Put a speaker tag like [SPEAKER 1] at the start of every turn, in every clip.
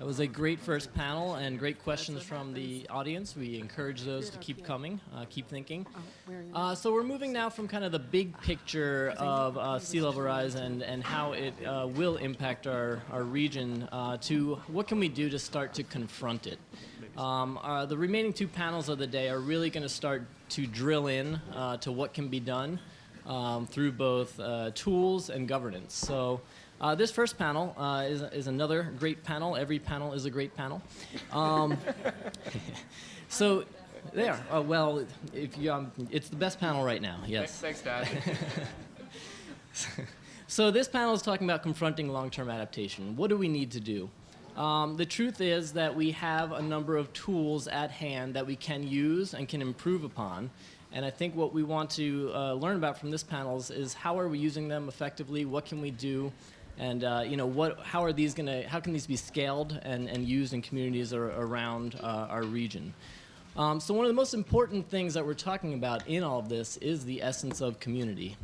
[SPEAKER 1] That was a great first panel and great questions from the audience. We encourage those to keep coming, keep thinking. So we're moving now from kind of the big picture of sea level rise and how it will impact our region to what can we do to start to confront it. The remaining two panels of the day are really going to start to drill in to what can be done through both tools and governance. So this first panel is another great panel. Every panel is a great panel. So there. Well, if you, it's the best panel right now. Yes.
[SPEAKER 2] Thanks, Dad.
[SPEAKER 1] So this panel is talking about confronting long-term adaptation. What do we need to do? The truth is that we have a number of tools at hand that we can use and can improve upon. And I think what we want to learn about from this panel is how are we using them effectively? What can we do? And how can these be scaled and used in communities around our region? So one of the most important things that we're talking about in all of this is the essence of community.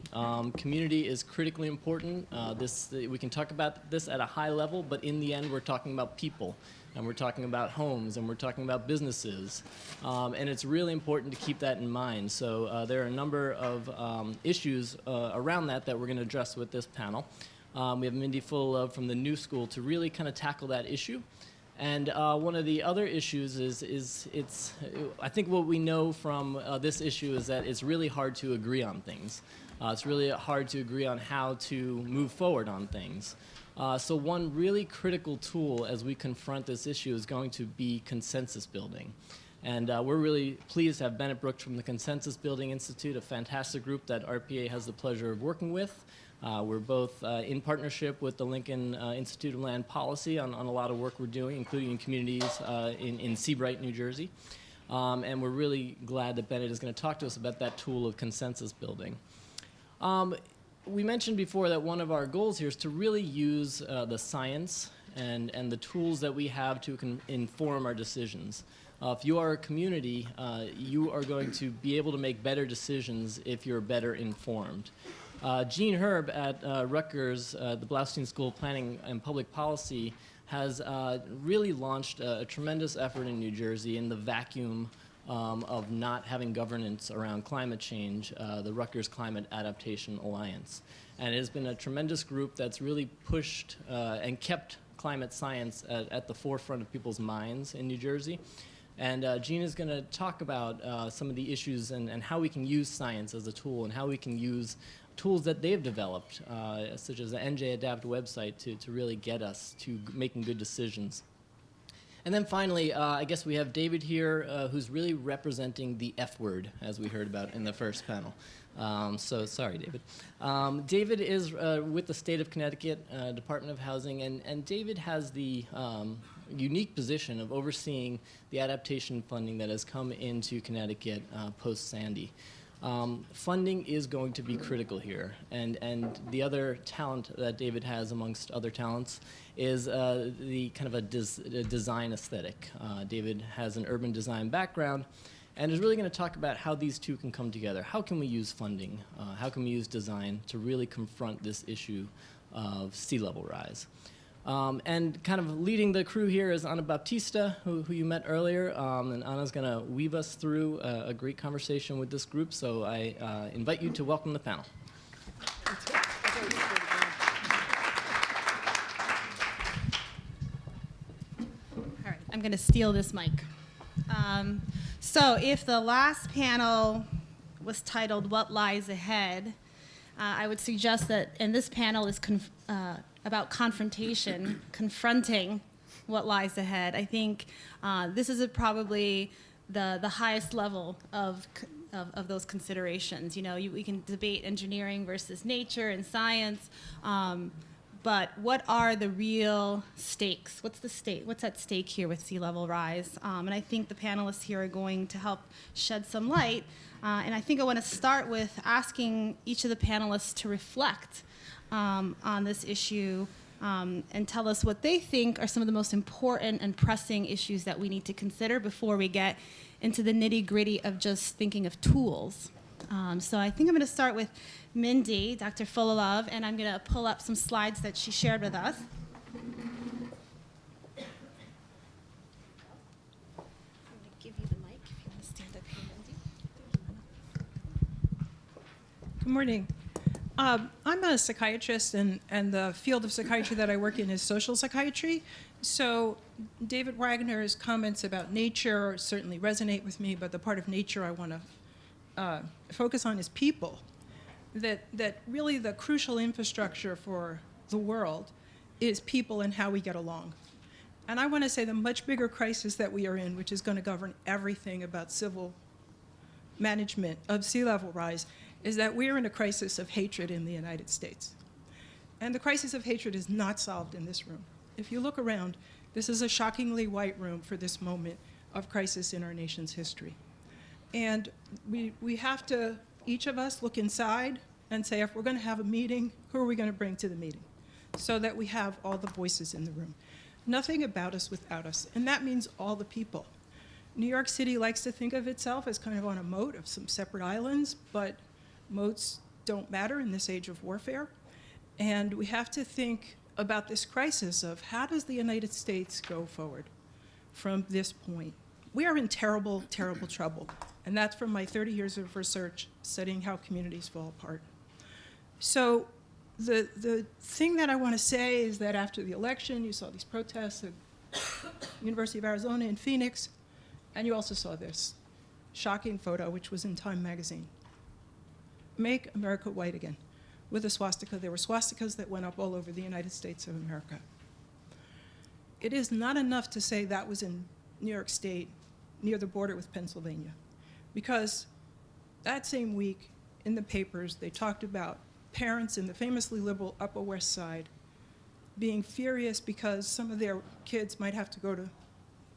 [SPEAKER 1] Community is critically important. We can talk about this at a high level, but in the end, we're talking about people, and we're talking about homes, and we're talking about businesses. And it's really important to keep that in mind. So there are a number of issues around that we're going to address with this panel. We have Mindy Fullilove from the New School to really kind of tackle that issue. And one of the other issues is I think what we know from this issue is that it's really hard to agree on things. It's really hard to agree on how to move forward on things. So one really critical tool as we confront this issue is going to be consensus building. And we're really pleased to have Bennett Brooks from the Consensus Building Institute, a fantastic group that RPA has the pleasure of working with. We're both in partnership with the Lincoln Institute of Land Policy on a lot of work we're doing, including in communities in Seabright, New Jersey. And we're really glad that Bennett is going to talk to us about that tool of consensus building. We mentioned before that one of our goals here is to really use the science and the tools that we have to inform our decisions. If you are a community, you are going to be able to make better decisions if you're better informed. Jeanne Herb at Rutgers, the Blaustein School of Planning and Public Policy, has really launched a tremendous effort in New Jersey in the vacuum of not having governance around climate change, the Rutgers Climate Adaptation Alliance. And it has been a tremendous group that's really pushed and kept climate science at the forefront of people's minds in New Jersey. And Jeanne is going to talk about some of the issues and how we can use science as a tool and how we can use tools that they've developed, such as the NJ Adapt website, to really get us to making good decisions. And then finally, I guess we have David here, who's really representing the F word, as we heard about in the first panel. So sorry, David. David is with the state of Connecticut Department of Housing, and David has the unique position of overseeing the adaptation funding that has come into Connecticut post-Sandy. Funding is going to be critical here, and the other talent that David has, amongst other talents, is the kind of a design aesthetic. David has an urban design background, and is really going to talk about how these two can come together. How can we use funding? How can we use design to really confront this issue of sea level rise? And kind of leading the crew here is Anna Baptista, who you met earlier, and Anna's going to weave us through a great conversation with this group, so I invite you to welcome the panel.
[SPEAKER 3] All right, I'm going to steal this mic. So if the last panel was titled What Lies Ahead, I would suggest that, and this panel is about confrontation, confronting what lies ahead. I think this is probably the highest level of those considerations. You know, we can debate engineering versus nature and science, but what are the real stakes? What's at stake here with sea level rise? And I think the panelists here are going to help shed some light. And I think I want to start with asking each of the panelists to reflect on this issue and tell us what they think are some of the most important and pressing issues that we need to consider before we get into the nitty-gritty of just thinking of tools. So I think I'm going to start with Mindy, Dr. Fullilove, and I'm going to pull up some slides that she shared with us.
[SPEAKER 2] Good morning. I'm a psychiatrist, and the field of psychiatry that I work in is social psychiatry. So David Wagner's comments about nature certainly resonate with me, but the part of nature I want to focus on is people. That really the crucial infrastructure for the world is people and how we get along. And I want to say the much bigger crisis that we are in, which is going to govern everything about civil management of sea level rise, is that we're in a crisis of hatred in the United States. And the crisis of hatred is not solved in this room. If you look around, this is a shockingly white room for this moment of crisis in our nation's history. And we have to, each of us, look inside and say, if we're going to have a meeting, who are we going to bring to the meeting? So that we have all the voices in the room. Nothing about us without us, and that means all the people. New York City likes to think of itself as kind of on a moat of some separate islands, but moats don't matter in this age of warfare. And we have to think about this crisis of how does the United States go forward from this point? We are in terrible, terrible trouble. And that's from my 30 years of research studying how communities fall apart. So the thing that I want to say is that after the election, you saw these protests at University of Arizona in Phoenix, and you also saw this shocking photo, which was in Time magazine. Make America white again, with a swastika. There were swastikas that went up all over the United States of America. It is not enough to say that was in New York State, near the border with Pennsylvania, because that same week in the papers, they talked about parents in the famously liberal Upper West Side being furious because some of their kids might have to go to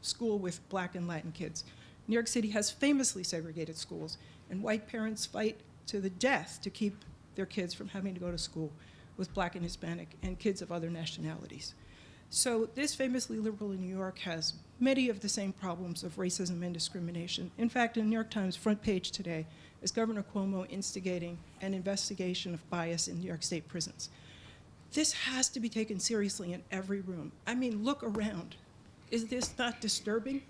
[SPEAKER 2] school with Black and Latin kids. New York City has famously segregated schools, and white parents fight to the death to keep their kids from having to go to school with Black and Hispanic and kids of other nationalities. So this famously liberal in New York has many of the same problems of racism and discrimination. In fact, in the New York Times front page today is Governor Cuomo instigating an investigation of bias in New York State prisons. This has to be taken seriously in every room. I mean, look around. Is this not disturbing?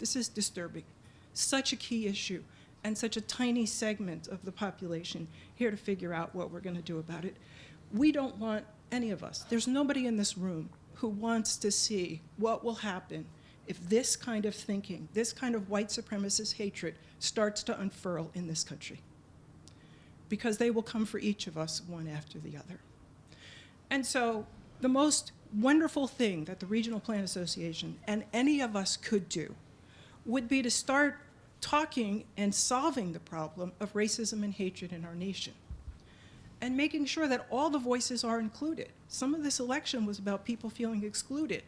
[SPEAKER 2] This is disturbing. Such a key issue and such a tiny segment of the population here to figure out what we're going to do about it. We don't want any of us. There's nobody in this room who wants to see what will happen if this kind of thinking, this kind of white supremacist hatred starts to unfurl in this country. Because they will come for each of us one after the other. And so the most wonderful thing that the Regional Plan Association and any of us could do would be to start talking and solving the problem of racism and hatred in our nation, and making sure that all the voices are included. Some of this election was about people feeling excluded,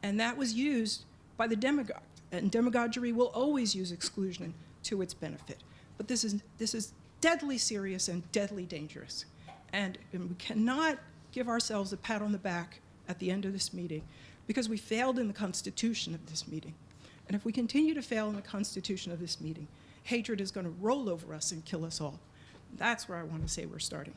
[SPEAKER 2] and that was used by the demagogue, and demagoguery will always use exclusion to its benefit. But this is deadly serious and deadly dangerous, and we cannot give ourselves a pat on the back at the end of this meeting because we failed in the constitution of this meeting. And if we continue to fail in the constitution of this meeting, hatred is going to roll over us and kill us all. That's where I want to say we're starting.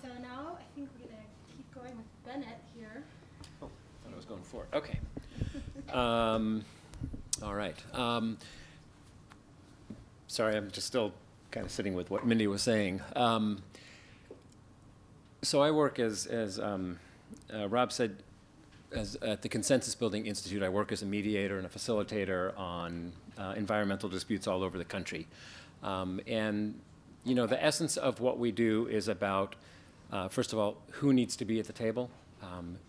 [SPEAKER 3] So now I think we're going to keep going with Bennett here.
[SPEAKER 4] Oh, I thought I was going forward. Okay. All right. Sorry, I'm just still kind of sitting with what Mindy was saying. So I work as Rob said, at the Consensus Building Institute. I work as a mediator and a facilitator on environmental disputes all over the country. And you know, the essence of what we do is about, first of all, who needs to be at the table,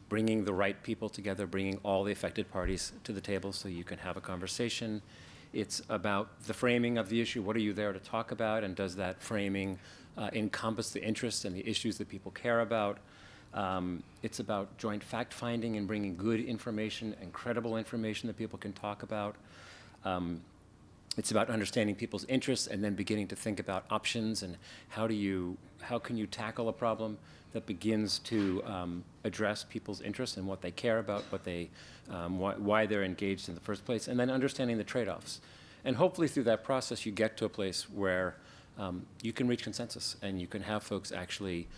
[SPEAKER 4] bringing the right people together, bringing all the affected parties to the table so you can have a conversation. It's about the framing of the issue. What are you there to talk about? And does that framing encompass the interests and the issues that people care about? It's about joint fact-finding and bringing good information and credible information that people can talk about. It's about understanding people's interests and then beginning to think about options and how can you tackle a problem that begins to address people's interests and what they care about, why they're engaged in the first place, and then understanding the trade-offs. And hopefully through that process you get to a place where you can reach consensus and you can have folks actually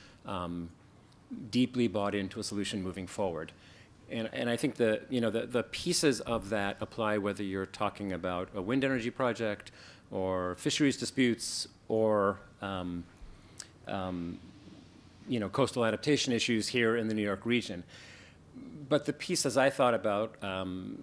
[SPEAKER 4] deeply bought into a solution moving forward. And I think the pieces of that apply whether you're talking about a wind energy project or fisheries disputes or coastal adaptation issues here in the New York region. But the piece, as I thought about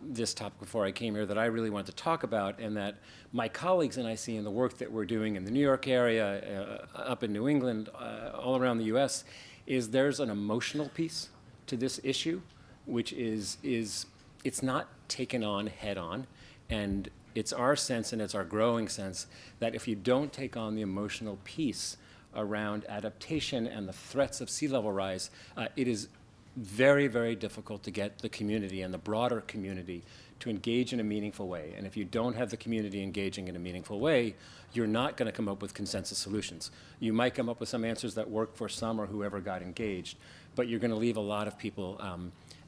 [SPEAKER 4] this topic before I came here, that I really wanted to talk about, and that my colleagues and I see in the work that we're doing in the New York area, up in New England, all around the U.S., is there's an emotional piece to this issue, which is it's not taken on head on, and it's our sense and it's our growing sense that if you don't take on the emotional piece around adaptation and the threats of sea level rise, it is very, very difficult to get the community and the broader community to engage in a meaningful way. And if you don't have the community engaging in a meaningful way, you're not going to come up with consensus solutions. You might come up with some answers that work for some or whoever got engaged, but you're going to leave a lot of people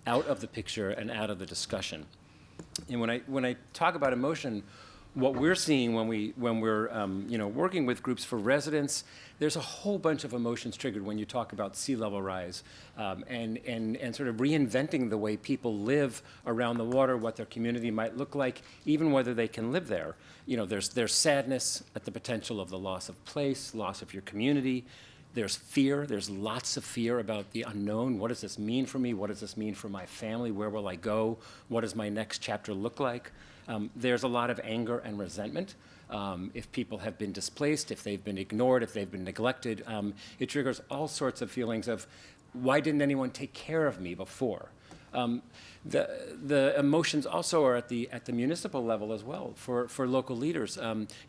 [SPEAKER 4] out of the picture and out of the discussion. And when I talk about emotion, what we're seeing when we're working with groups for residents, there's a whole bunch of emotions triggered when you talk about sea level rise, and sort of reinventing the way people live around the water, what their community might look like, even whether they can live there. There's sadness at the potential of the loss of place, loss of your community. There's fear. There's lots of fear about the unknown. What does this mean for me? What does this mean for my family? Where will I go? What does my next chapter look like? There's a lot of anger and resentment. If people have been displaced, if they've been ignored, if they've been neglected, it triggers all sorts of feelings of, why didn't anyone take care of me before? The emotions also are at the municipal level as well for local leaders.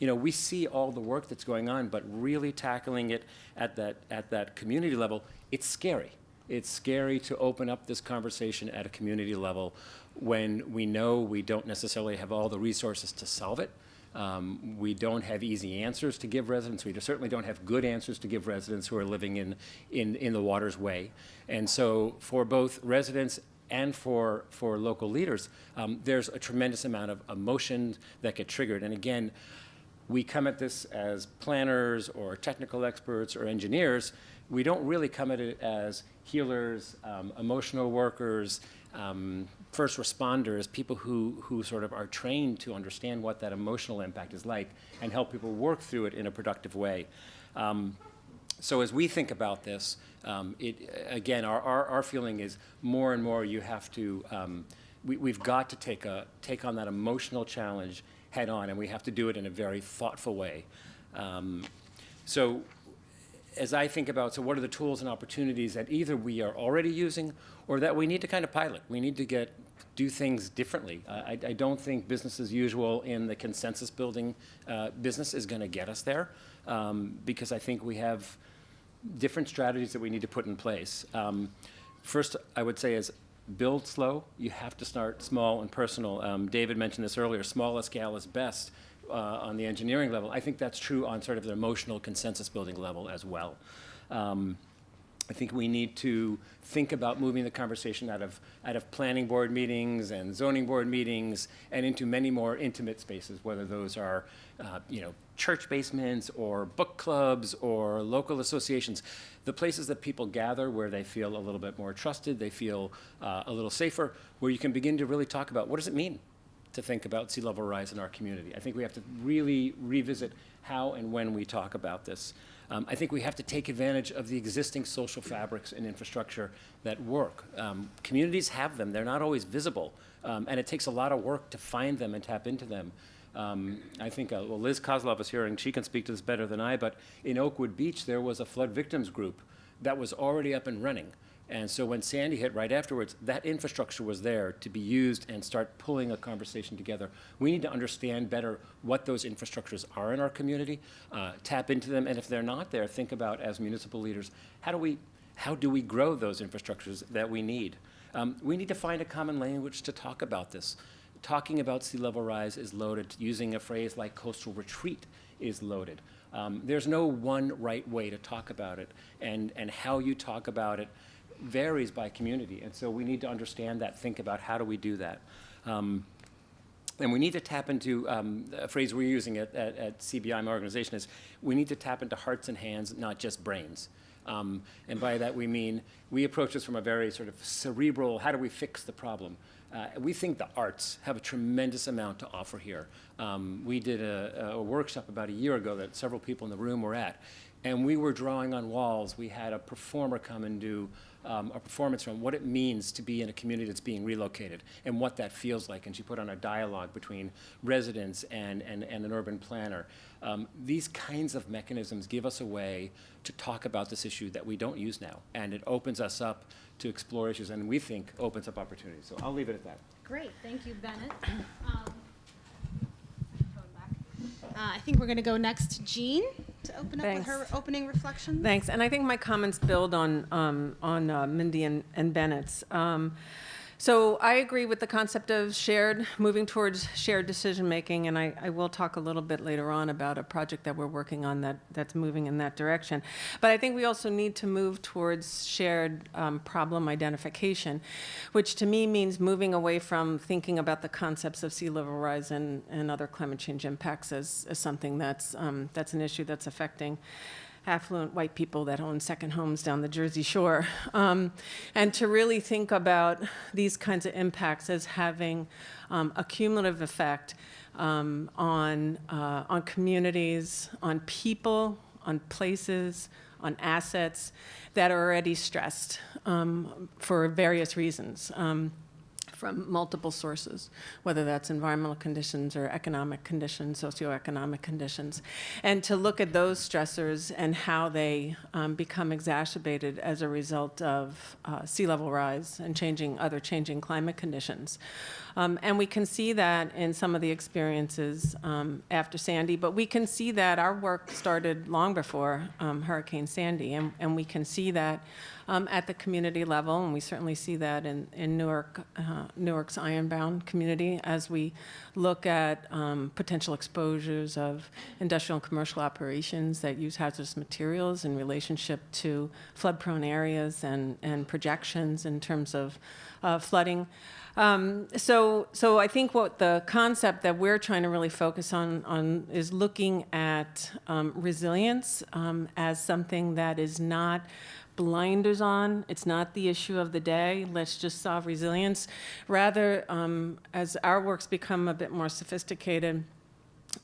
[SPEAKER 4] We see all the work that's going on, but really tackling it at that community level, it's scary. It's scary to open up this conversation at a community level when we know we don't necessarily have all the resources to solve it. We don't have easy answers to give residents. We certainly don't have good answers to give residents who are living in the water's way. And so for both residents and for local leaders, there's a tremendous amount of emotion that get triggered. And again, we come at this as planners or technical experts or engineers. We don't really come at it as healers, emotional workers, first responders, people who sort of are trained to understand what that emotional impact is like and help people work through it in a productive way. So as we think about this, again, our feeling is more and more you have to, we've got to take on that emotional challenge head on, and we have to do it in a very thoughtful way. So as I think about, so what are the tools and opportunities that either we are already using or that we need to kind of pilot? We need to do things differently. I don't think business as usual in the consensus building business is going to get us there, because I think we have different strategies that we need to put in place. First, I would say is build slow. You have to start small and personal. David mentioned this earlier, smaller scale is best on the engineering level. I think that's true on sort of the emotional consensus building level as well. I think we need to think about moving the conversation out of planning board meetings and zoning board meetings and into many more intimate spaces, whether those are church basements or book clubs or local associations, the places that people gather where they feel a little bit more trusted, they feel a little safer, where you can begin to really talk about what does it mean to think about sea level rise in our community. I think we have to really revisit how and when we talk about this. I think we have to take advantage of the existing social fabrics and infrastructure that work. Communities have them. They're not always visible, and it takes a lot of work to find them and tap into them. I think Liz Kozlov is here, and she can speak to this better than I, but in Oakwood Beach, there was a flood victims group that was already up and running. And so when Sandy hit right afterwards, that infrastructure was there to be used and start pulling a conversation together. We need to understand better what those infrastructures are in our community, tap into them, and if they're not there, think about, as municipal leaders, how do we grow those infrastructures that we need? We need to find a common language to talk about this. Talking about sea level rise is loaded. Using a phrase like coastal retreat is loaded. There's no one right way to talk about it, and how you talk about it varies by community, and so we need to understand that, think about how do we do that. And we need to tap into, a phrase we're using at CBI, my organization, is we need to tap into hearts and hands, not just brains. And by that we mean we approach this from a very sort of cerebral, how do we fix the problem? We think the arts have a tremendous amount to offer here. We did a workshop about a year ago that several people in the room were at, and we were drawing on walls. We had a performer come and do a performance on what it means to be in a community that's being relocated and what that feels like. And she put on a dialogue between residents and an urban planner. These kinds of mechanisms give us a way to talk about this issue that we don't use now. And it opens us up to explore issues, and we think opens up opportunities. So I'll leave it at that.
[SPEAKER 3] Great, thank you, Bennett. I think we're going to go next to Jeanne to open up with her opening reflections.
[SPEAKER 5] Thanks, and I think my comments build on Mindy and Bennett's. So I agree with the concept of moving towards shared decision-making, and I will talk a little bit later on about a project that we're working on that's moving in that direction. But I think we also need to move towards shared problem identification, which to me means moving away from thinking about the concepts of sea level rise and other climate change impacts as something that's an issue that's affecting affluent white people that own second homes down the Jersey Shore, and to really think about these kinds of impacts as having a cumulative effect on communities, on people, on places, on assets that are already stressed for various reasons. From multiple sources, whether that's environmental conditions or economic conditions, socioeconomic conditions, and to look at those stressors and how they become exacerbated as a result of sea level rise and changing climate conditions. And we can see that in some of the experiences after Sandy, but we can see that our work started long before Hurricane Sandy, and we can see that at the community level, and we certainly see that in Newark's Ironbound community as we look at potential exposures of industrial and commercial operations that use hazardous materials in relationship to flood-prone areas and projections in terms of flooding. So I think what the concept that we're trying to really focus on is looking at resilience as something that is not blinders on. It's not the issue of the day. Let's just solve resilience. Rather, as our work's become a bit more sophisticated,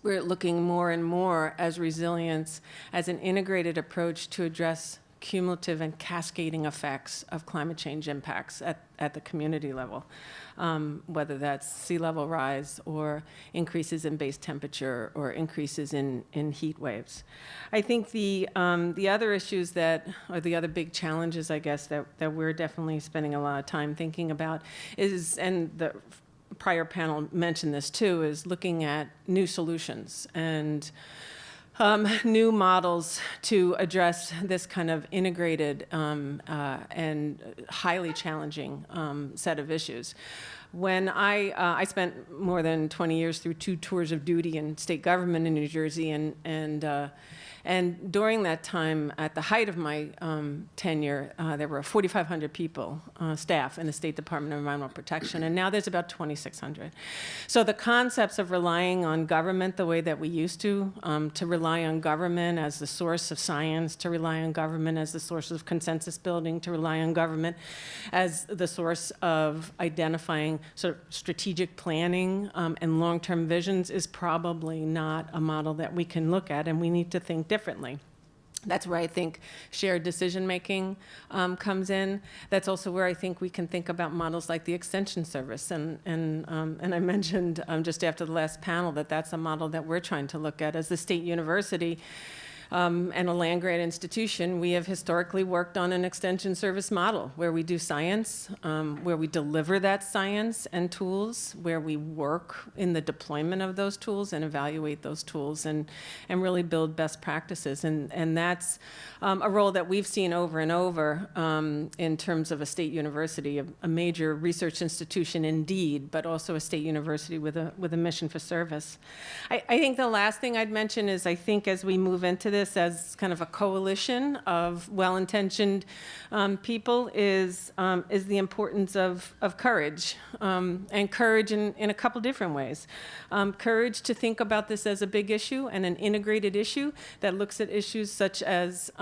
[SPEAKER 5] we're looking more and more as resilience as an integrated approach to address cumulative and cascading effects of climate change impacts at the community level, whether that's sea level rise or increases in base temperature or increases in heat waves. I think the other issues or the other big challenges, I guess, that we're definitely spending a lot of time thinking about is, and the prior panel mentioned this too, is looking at new solutions and new models to address this kind of integrated and highly challenging set of issues. When I spent more than 20 years through 2 tours of duty in state government in New Jersey, and during that time, at the height of my tenure, there were 4,500 people, staff in the State Department of Environmental Protection, and now there's about 2,600. So the concepts of relying on government the way that we used to rely on government as the source of science, to rely on government as the source of consensus building, to rely on government as the source of identifying sort of strategic planning and long-term visions is probably not a model that we can look at, and we need to think differently. That's where I think shared decision-making comes in. That's also where I think we can think about models like the Extension Service. And I mentioned just after the last panel that that's a model that we're trying to look at. As the state university and a land-grant institution, we have historically worked on an extension service model where we do science, where we deliver that science and tools, where we work in the deployment of those tools and evaluate those tools and really build best practices. And that's a role that we've seen over and over in terms of a state university, a major research institution indeed, but also a state university with a mission for service. I think the last thing I'd mention is I think as we move into this, this as kind of a coalition of well-intentioned people is the importance of courage, and courage in a couple different ways. Courage to think about this as a big issue and an integrated issue that looks at issues such as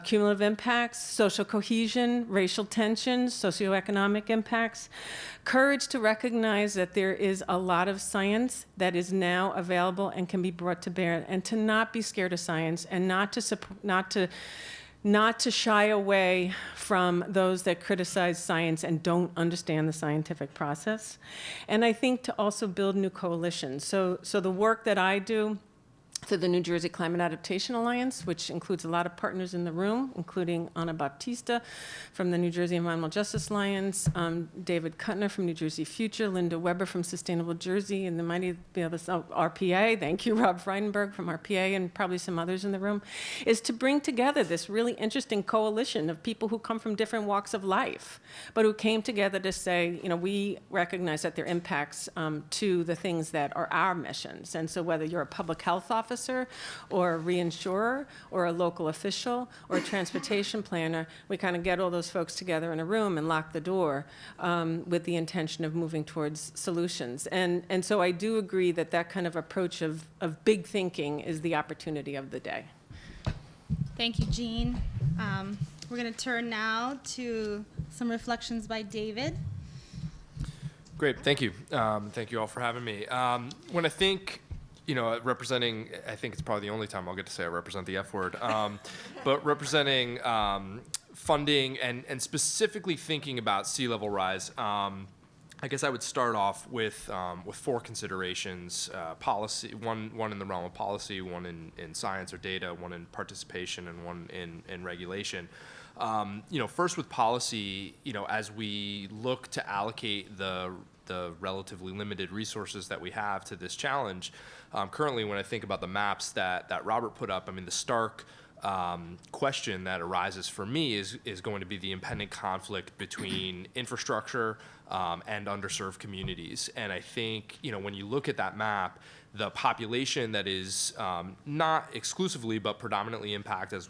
[SPEAKER 5] cumulative impacts, social cohesion, racial tensions, socioeconomic impacts. Courage to recognize that there is a lot of science that is now available and can be brought to bear, and to not be scared of science, and not to shy away from those that criticize science and don't understand the scientific process. And I think to also build new coalitions. So the work that I do through the New Jersey Climate Adaptation Alliance, which includes a lot of partners in the room, including Baptista from the New Jersey Environmental Justice Alliance, David Kuttner from New Jersey Future, Linda Weber from Sustainable Jersey, and there might be others, RPA, thank you, Rob Freidenberg from RPA, and probably some others in the room, is to bring together this really interesting coalition of people who come from different walks of life, but who came together to say, we recognize that there are impacts to the things that are our missions. And so whether you're a public health officer, or a reinsurer, or a local official, or a transportation planner, we kind of get all those folks together in a room and lock the door with the intention of moving towards solutions. And so I do agree that kind of approach of big thinking is the opportunity of the day.
[SPEAKER 3] Thank you, Jeanne. We're going to turn now to some reflections by David.
[SPEAKER 6] Great, thank you. Thank you all for having me. When I think, representing, I think it's probably the only time I'll get to say I represent the F word, but representing funding and specifically thinking about sea level rise, I guess I would start off with 4 considerations: policy, one in the realm of policy, one in science or data, one in participation, and one in regulation. First with policy, as we look to allocate the relatively limited resources that we have to this challenge, currently when I think about the maps that Robert put up, the stark question that arises for me is going to be the impending conflict between infrastructure and underserved communities. And I think, when you look at that map, the population that is not exclusively but predominantly impacted, as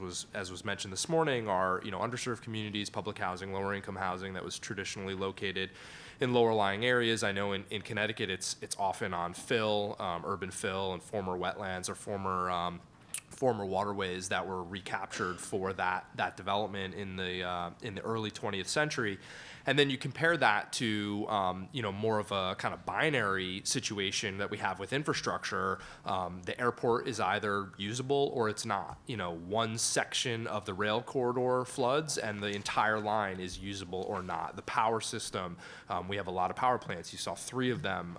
[SPEAKER 6] was mentioned this morning, are underserved communities, public housing, lower income housing that was traditionally located in lower lying areas. I know in Connecticut it's often on fill, urban fill, and former wetlands or former waterways that were recaptured for that development in the early 20th century. And then you compare that to more of a kind of binary situation that we have with infrastructure. The airport is either usable or it's not. One section of the rail corridor floods and the entire line is usable or not. The power system, we have a lot of power plants. You saw 3 of them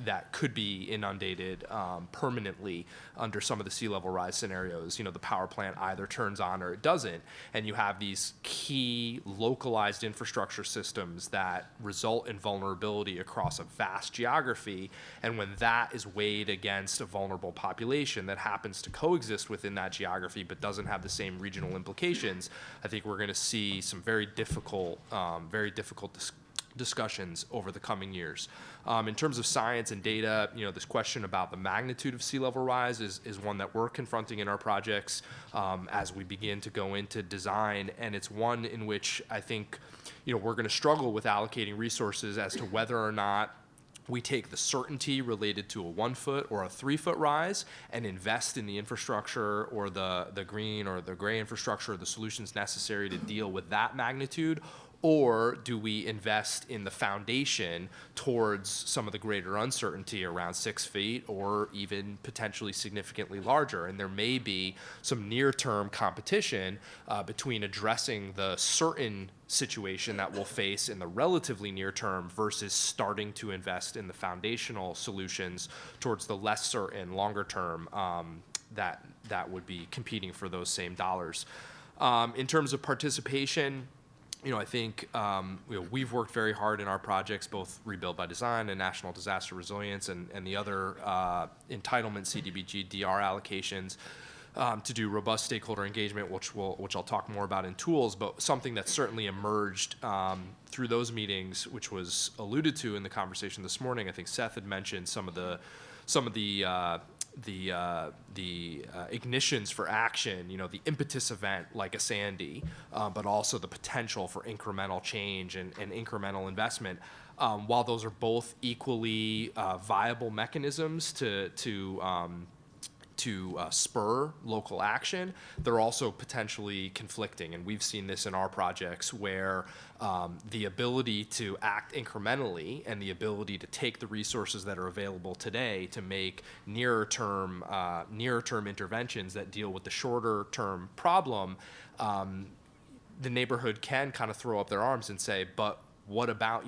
[SPEAKER 6] that could be inundated permanently under some of the sea level rise scenarios. The power plant either turns on or it doesn't, and you have these key localized infrastructure systems that result in vulnerability across a vast geography. And when that is weighed against a vulnerable population that happens to coexist within that geography but doesn't have the same regional implications, I think we're going to see some very difficult discussions over the coming years. In terms of science and data, this question about the magnitude of sea level rise is one that we're confronting in our projects as we begin to go into design, and it's one in which I think we're going to struggle with allocating resources as to whether or not we take the certainty related to a 1 foot or a 3 foot rise and invest in the infrastructure or the green or the gray infrastructure or the solutions necessary to deal with that magnitude, or do we invest in the foundation towards some of the greater uncertainty around 6 feet or even potentially significantly larger? And there may be some near-term competition between addressing the certain situation that we'll face in the relatively near term versus starting to invest in the foundational solutions towards the less certain longer term that would be competing for those same dollars. In terms of participation, I think we've worked very hard in our projects, both Rebuild by Design and National Disaster Resilience and the other entitlement CDBG DR allocations to do robust stakeholder engagement, which I'll talk more about in tools, but something that certainly emerged through those meetings, which was alluded to in the conversation this morning. I think Seth had mentioned some of the ignitions for action, the impetus event like a Sandy, but also the potential for incremental change and incremental investment. While those are both equally viable mechanisms to spur local action, they're also potentially conflicting. And we've seen this in our projects where the ability to act incrementally and the ability to take the resources that are available today to make nearer term interventions that deal with the shorter term problem, the neighborhood can kind of throw up their arms and say, but what about,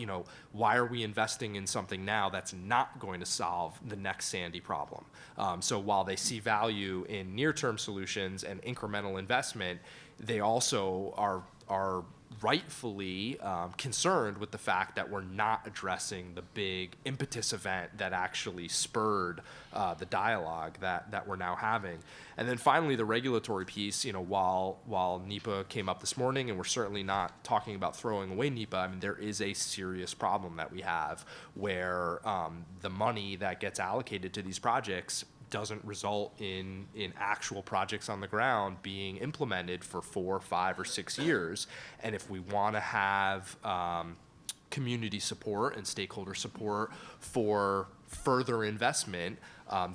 [SPEAKER 6] why are we investing in something now that's not going to solve the next Sandy problem? So while they see value in near-term solutions and incremental investment, they also are rightfully concerned with the fact that we're not addressing the big impetus event that actually spurred the dialogue that we're now having. And then finally, the regulatory piece, while NEPA came up this morning, and we're certainly not talking about throwing away NEPA, I mean, there is a serious problem that we have where the money that gets allocated to these projects doesn't result in actual projects on the ground being implemented for 4, 5, or 6 years. And if we want to have community support and stakeholder support for further investment,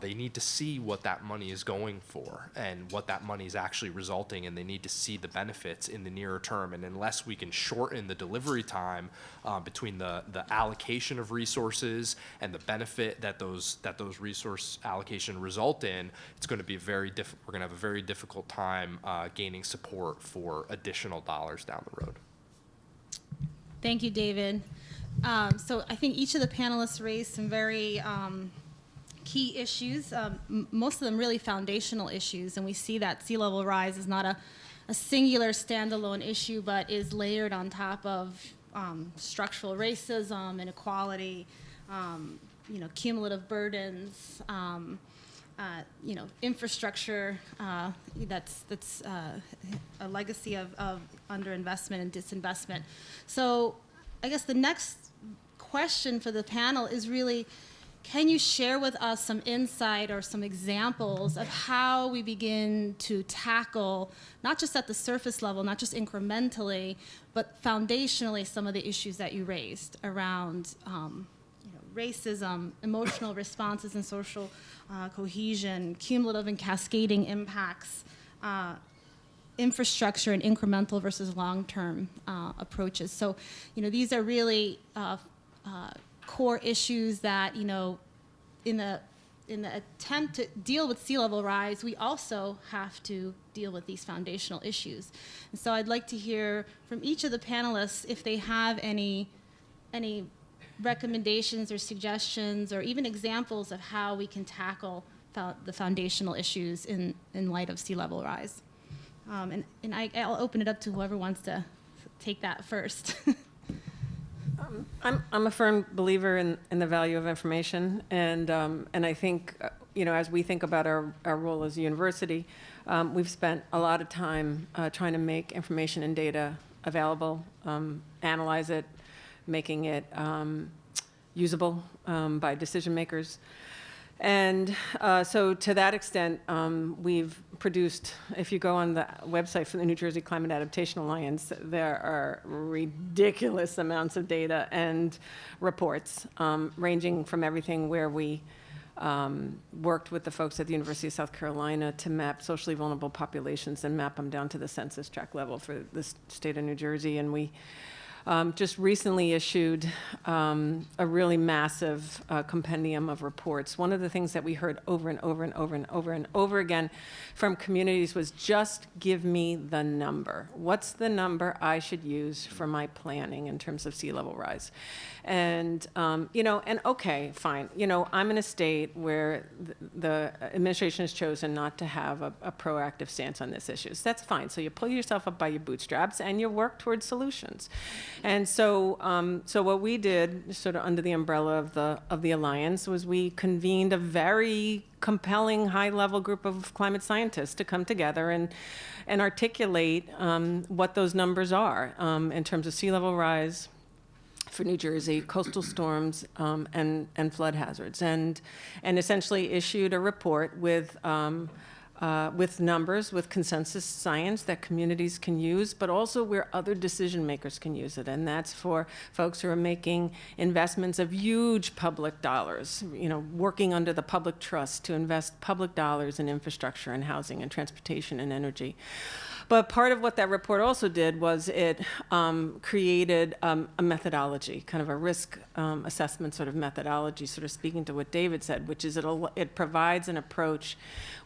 [SPEAKER 6] they need to see what that money is going for and what that money is actually resulting, and they need to see the benefits in the nearer term. And unless we can shorten the delivery time between the allocation of resources and the benefit that those resource allocation result in, it's going to be we're going to have a very difficult time gaining support for additional dollars down the road.
[SPEAKER 3] Thank you, David. So I think each of the panelists raised some very key issues, most of them really foundational issues, and we see that sea level rise is not a singular standalone issue, but is layered on top of structural racism, inequality, cumulative burdens, infrastructure that's a legacy of underinvestment and disinvestment. So I guess the next question for the panel is really, can you share with us some insight or some examples of how we begin to tackle, not just at the surface level, not just incrementally, but foundationally, some of the issues that you raised around racism, emotional responses and social cohesion, cumulative and cascading impacts, infrastructure and incremental versus long-term approaches. So, these are really core issues that, in the attempt to deal with sea level rise, we also have to deal with these foundational issues. And so I'd like to hear from each of the panelists if they have any recommendations or suggestions or even examples of how we can tackle the foundational issues in light of sea level rise. And I'll open it up to whoever wants to take that first.
[SPEAKER 5] I'm a firm believer in the value of information, and I think as we think about our role as a university, we've spent a lot of time trying to make information and data available, analyze it, making it usable by decision makers. And so to that extent, we've produced, if you go on the website for the New Jersey Climate Adaptation Alliance, there are ridiculous amounts of data and reports, ranging from everything where we worked with the folks at the University of South Carolina to map socially vulnerable populations and map them down to the census tract level for the state of New Jersey. And we just recently issued a really massive compendium of reports. One of the things that we heard over and over and over and over and over again from communities was, just give me the number. What's the number I should use for my planning in terms of sea level rise? And, and okay, fine. I'm in a state where the administration has chosen not to have a proactive stance on this issue. So that's fine. So you pull yourself up by your bootstraps and you work towards solutions. And so, so what we did, sort of under the umbrella of the Alliance, was we convened a very compelling high-level group of climate scientists to come together and articulate what those numbers are in terms of sea level rise, for New Jersey, coastal storms, and flood hazards, and essentially issued a report with numbers, with consensus science that communities can use, but also where other decision makers can use it. And that's for folks who are making investments of huge public dollars, working under the public trust to invest public dollars in infrastructure and housing and transportation and energy. But part of what that report also did was it created a methodology, kind of a risk assessment sort of methodology, sort of speaking to what David said, which is it provides an approach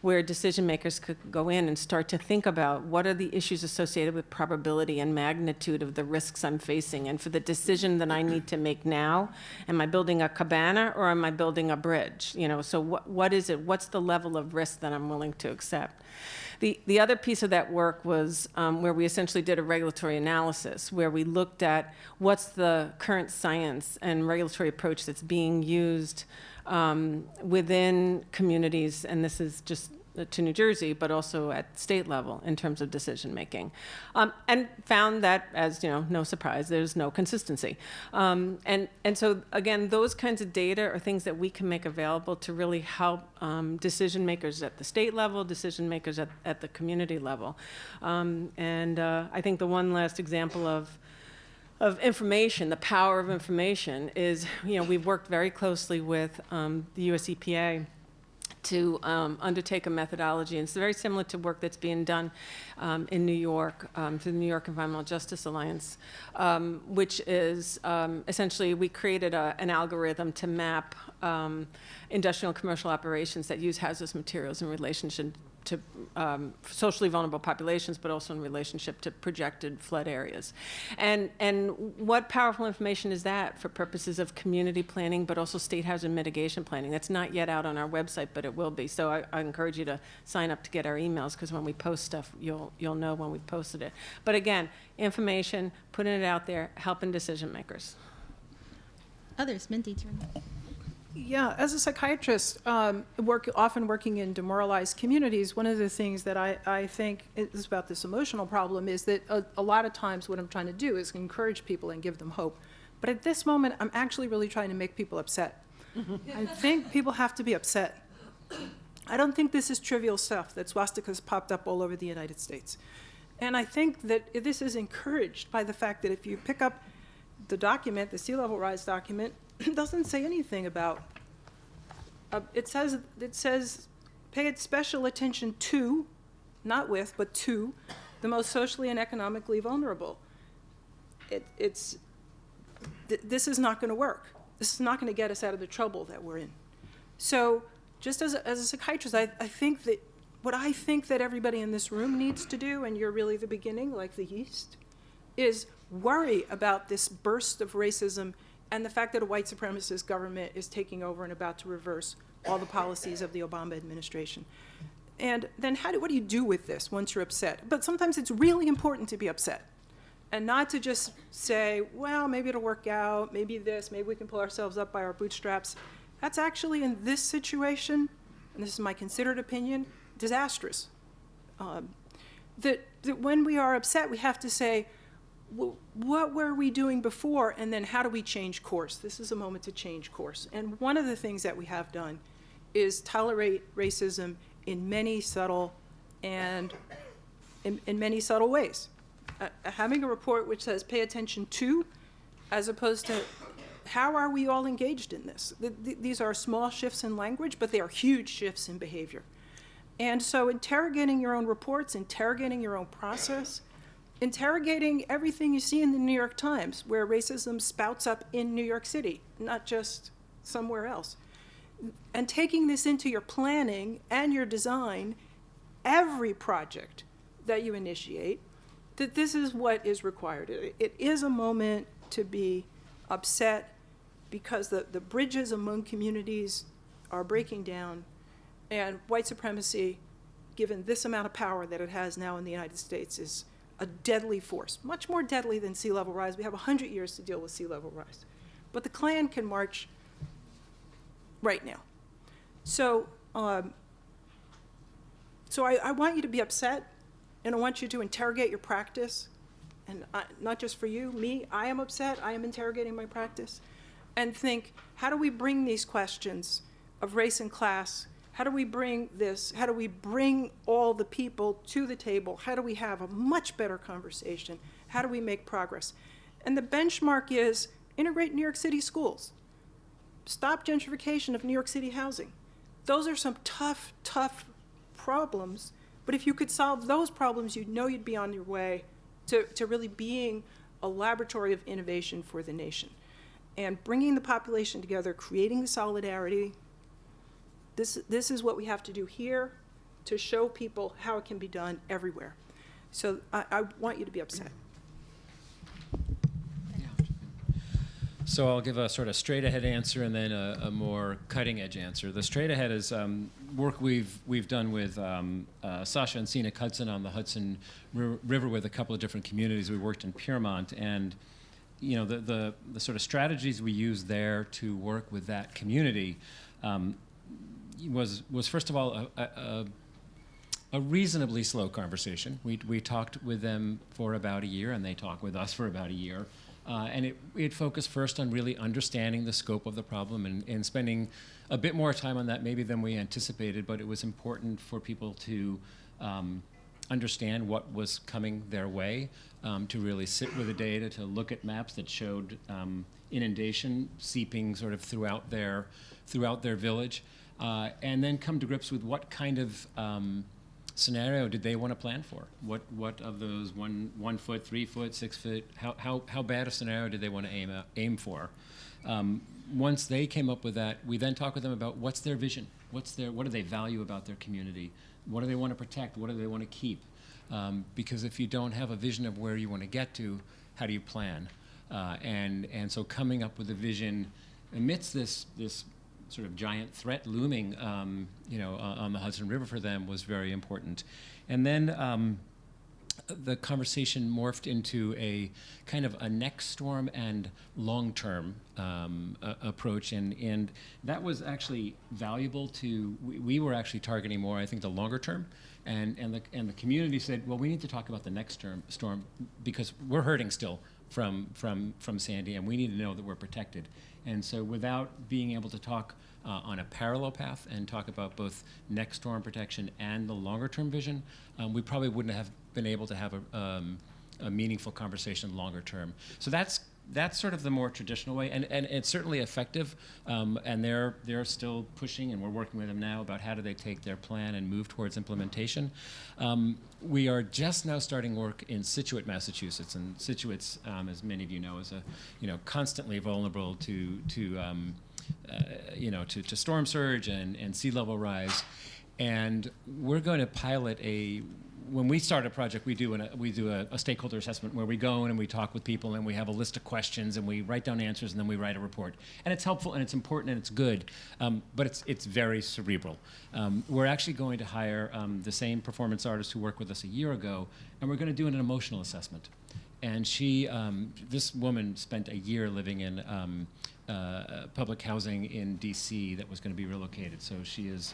[SPEAKER 5] where decision makers could go in and start to think about what are the issues associated with probability and magnitude of the risks I'm facing. And for the decision that I need to make now, am I building a cabana or am I building a bridge? So what is it? What's the level of risk that I'm willing to accept? The other piece of that work was where we essentially did a regulatory analysis, where we looked at what's the current science and regulatory approach that's being used within communities, and this is just to New Jersey, but also at state level in terms of decision making, and found that, as no surprise, there's no consistency. And so again, those kinds of data are things that we can make available to really help decision makers at the state level, decision makers at the community level. I think the one last example of information, the power of information, is we've worked very closely with the US EPA to undertake a methodology. And it's very similar to work that's being done in New York through the New York Environmental Justice Alliance, which is essentially we created an algorithm to map industrial and commercial operations that use hazardous materials in relationship to socially vulnerable populations, but also in relationship to projected flood areas. And what powerful information is that for purposes of community planning, but also state hazard mitigation planning? That's not yet out on our website, but it will be. So I encourage you to sign up to get our emails, because when we post stuff, you'll know when we posted it. But again, information, putting it out there, helping decision makers.
[SPEAKER 3] Others, Mindy, turn.
[SPEAKER 2] Yeah, as a psychiatrist, often working in demoralized communities, one of the things that I think is about this emotional problem is that a lot of times what I'm trying to do is encourage people and give them hope. But at this moment, I'm actually really trying to make people upset. I think people have to be upset. I don't think this is trivial stuff that swastikas popped up all over the United States. And I think that this is encouraged by the fact that if you pick up the document, the sea level rise document, it doesn't say anything about, it says pay special attention to, not with, but to, the most socially and economically vulnerable. This is not going to work. This is not going to get us out of the trouble that we're in. So just as a psychiatrist, I think that what I think that everybody in this room needs to do, and you're really the beginning, like the yeast, is worry about this burst of racism and the fact that a white supremacist government is taking over and about to reverse all the policies of the Obama administration. And then what do you do with this once you're upset? But sometimes it's really important to be upset and not to just say, well, maybe it'll work out, maybe this, maybe we can pull ourselves up by our bootstraps. That's actually, in this situation, and this is my considered opinion, disastrous. That when we are upset, we have to say, what were we doing before, and then how do we change course? This is a moment to change course. And one of the things that we have done is tolerate racism in many subtle and in many subtle ways. Having a report which says pay attention to, as opposed to how are we all engaged in this? These are small shifts in language, but they are huge shifts in behavior. And so interrogating your own reports, interrogating your own process, interrogating everything you see in the New York Times, where racism spouts up in New York City, not just somewhere else. And taking this into your planning and your design, every project that you initiate, that this is what is required. It is a moment to be upset because the bridges among communities are breaking down, and white supremacy, given this amount of power that it has now in the United States, is a deadly force, much more deadly than sea level rise. We have 100 years to deal with sea level rise. But the Klan can march right now. So, I want you to be upset, and I want you to interrogate your practice, and not just for you, me, I am upset, I am interrogating my practice, and think, how do we bring these questions of race and class, how do we bring all the people to the table, how do we have a much better conversation, how do we make progress? And the benchmark is integrate New York City schools, stop gentrification of New York City housing. Those are some tough, tough problems, but if you could solve those problems, you'd be on your way to really being a laboratory of innovation for the nation. And bringing the population together, creating the solidarity, this is what we have to do here to show people how it can be done everywhere. So I want you to be upset.
[SPEAKER 4] So I'll give a sort of straight-ahead answer and then a more cutting-edge answer. The straight-ahead is work we've done with Sasha and Scenic Hudson on the Hudson River with a couple of different communities. We worked in Piermont, and the sort of strategies we used there to work with that community was first of all a reasonably slow conversation. We talked with them for about a year, and they talked with us for about a year. And it focused first on really understanding the scope of the problem and spending a bit more time on that maybe than we anticipated, but it was important for people to understand what was coming their way, to really sit with the data, to look at maps that showed inundation seeping sort of throughout their village, and then come to grips with what kind of scenario did they want to plan for? What of those 1 foot, 3 foot, 6 foot? How bad a scenario did they want to aim for? Once they came up with that, we then talked with them about what's their vision, what do they value about their community, what do they want to protect, what do they want to keep? Because if you don't have a vision of where you want to get to, how do you plan? And so coming up with a vision amidst this sort of giant threat looming, on the Hudson River for them was very important. And then the conversation morphed into a kind of a next storm and long-term approach, and that was actually valuable to. We were actually targeting more, I think, the longer term, and the community said, well, we need to talk about the next storm because we're hurting still from Sandy, and we need to know that we're protected. And so without being able to talk on a parallel path and talk about both next storm protection and the longer term vision, we probably wouldn't have been able to have a meaningful conversation longer term. So that's sort of the more traditional way, and it's certainly effective, and they're still pushing, and we're working with them now about how do they take their plan and move towards implementation. We are just now starting work in Scituate, Massachusetts, and Scituate's, as many of you know, is constantly vulnerable to storm surge and sea level rise, and we're going to pilot when we start a project, we do a stakeholder assessment where we go in and we talk with people and we have a list of questions and we write down answers and then we write a report. And it's helpful and it's important and it's good, but it's very cerebral. We're actually going to hire the same performance artist who worked with us a year ago, and we're going to do an emotional assessment. And this woman spent a year living in public housing in D.C. that was going to be relocated. So she is.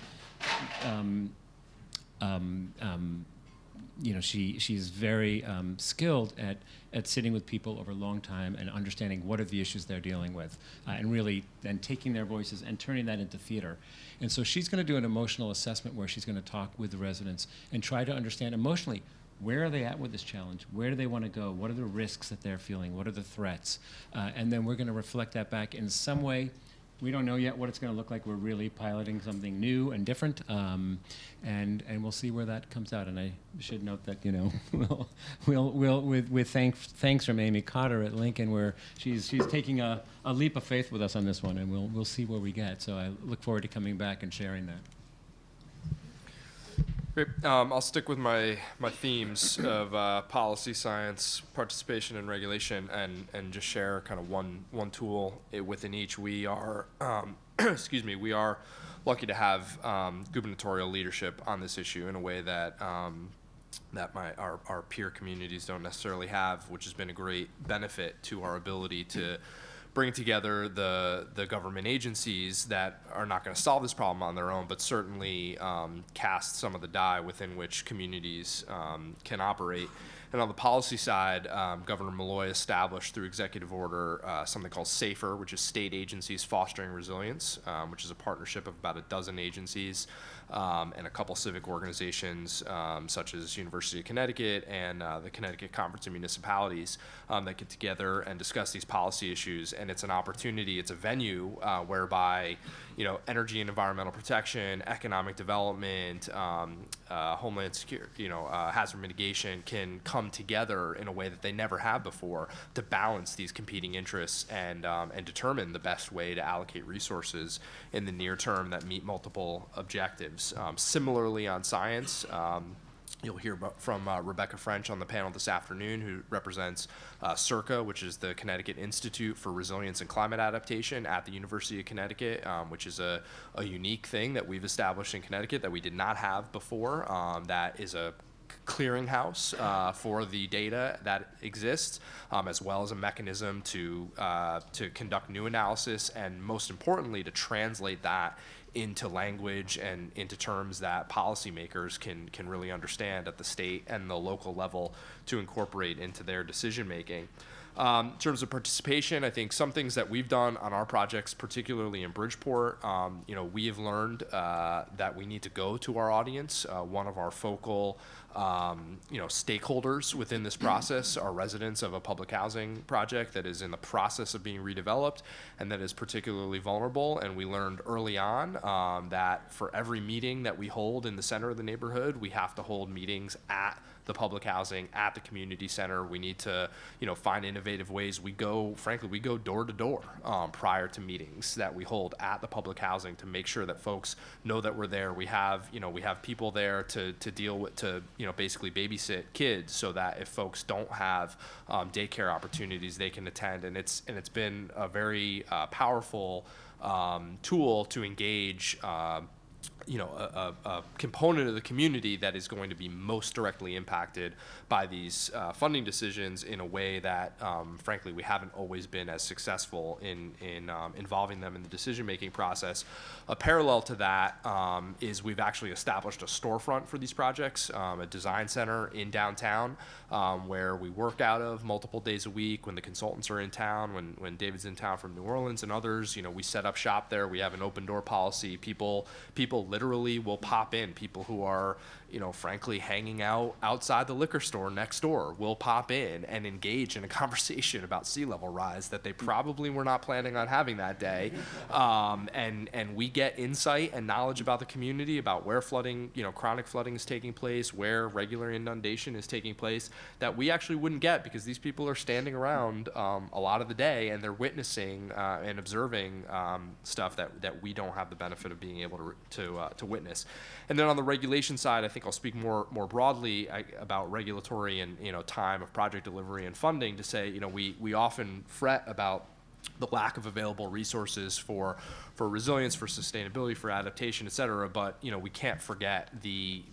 [SPEAKER 4] She's very skilled at sitting with people over a long time and understanding what are the issues they're dealing with, and really then taking their voices and turning that into theater. And so she's going to do an emotional assessment where she's going to talk with the residents and try to understand emotionally, where are they at with this challenge? Where do they want to go? What are the risks that they're feeling? What are the threats? And then we're going to reflect that back in some way. We don't know yet what it's going to look like. We're really piloting something new and different, and we'll see where that comes out. And I should note that we'll with thanks from Amy Cotter at Lincoln, where she's taking a leap of faith with us on this one, and we'll see where we get. So I look forward to coming back and sharing that.
[SPEAKER 6] Great. I'll stick with my themes of policy, science, participation, and regulation, and just share kind of one tool within each. We are, we are lucky to have gubernatorial leadership on this issue in a way that our peer communities don't necessarily have, which has been a great benefit to our ability to bring together the government agencies that are not going to solve this problem on their own, but certainly cast some of the die within which communities can operate. And on the policy side, Governor Malloy established through executive order something called SAFER, which is State Agencies Fostering Resilience, which is a partnership of about a dozen agencies and a couple civic organizations such as University of Connecticut and the Connecticut Conference of Municipalities that get together and discuss these policy issues. And it's an opportunity, it's a venue whereby, you know, energy and environmental protection, economic development, homeland security, hazard mitigation can come together in a way that they never have before to balance these competing interests and determine the best way to allocate resources in the near term that meet multiple objectives. Similarly on science, you'll hear from Rebecca French on the panel this afternoon, who represents CIRCA, which is the Connecticut Institute for Resilience and Climate Adaptation at the University of Connecticut, which is a unique thing that we've established in Connecticut that we did not have before. That is a clearinghouse for the data that exists, as well as a mechanism to conduct new analysis, and most importantly, to translate that into language and into terms that policymakers can really understand at the state and the local level to incorporate into their decision making. In terms of participation, I think some things that we've done on our projects, particularly in Bridgeport, we have learned that we need to go to our audience. One of our focal stakeholders within this process are residents of a public housing project that is in the process of being redeveloped and that is particularly vulnerable. And we learned early on that for every meeting that we hold in the center of the neighborhood, we have to hold meetings at the public housing, at the community center. We need to, find innovative ways. We go door to door prior to meetings that we hold at the public housing to make sure that folks know that we're there. We have people there to deal with, basically babysit kids so that if folks don't have daycare opportunities, they can attend. And it's been a very powerful tool to engage a component of the community that is going to be most directly impacted by these funding decisions in a way that, frankly, we haven't always been as successful in involving them in the decision-making process. A parallel to that is we've actually established a storefront for these projects, a design center in downtown where we work out of multiple days a week when the consultants are in town, when David's in town from New Orleans and others. We set up shop there. We have an open door policy. People literally will pop in. People who are, frankly, hanging out outside the liquor store next door will pop in and engage in a conversation about sea level rise that they probably were not planning on having that day. And we get insight and knowledge about the community, about where flooding, chronic flooding is taking place, where regular inundation is taking place, that we actually wouldn't get because these people are standing around a lot of the day and they're witnessing and observing stuff that we don't have the benefit of being able to witness. And then on the regulation side, I think I'll speak more broadly about regulatory and time of project delivery and funding to say we often fret about the lack of available resources for resilience, for sustainability, for adaptation, et cetera. But we can't forget the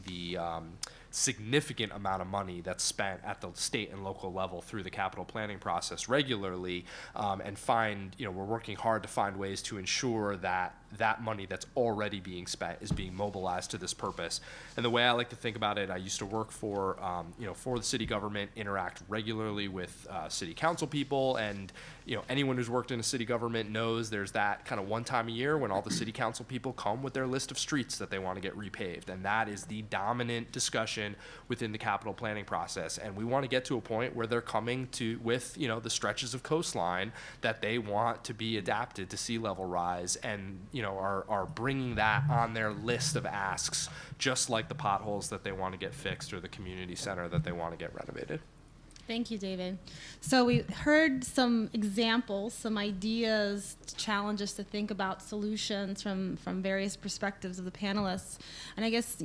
[SPEAKER 6] significant amount of money that's spent at the state and local level through the capital planning process regularly, and we're working hard to find ways to ensure that money that's already being spent is being mobilized to this purpose. And the way I like to think about it, I used to work for the city government, interact regularly with city council people, and anyone who's worked in a city government knows there's that kind of one time a year when all the city council people come with their list of streets that they want to get repaved, and that is the dominant discussion within the capital planning process. And we want to get to a point where they're coming with the stretches of coastline that they want to be adapted to sea level rise, and are bringing that on their list of asks, just like the potholes that they want to get fixed or the community center that they want to get renovated.
[SPEAKER 3] Thank you, David. So we heard some examples, some ideas to challenge us to think about solutions from various perspectives of the panelists. And I guess,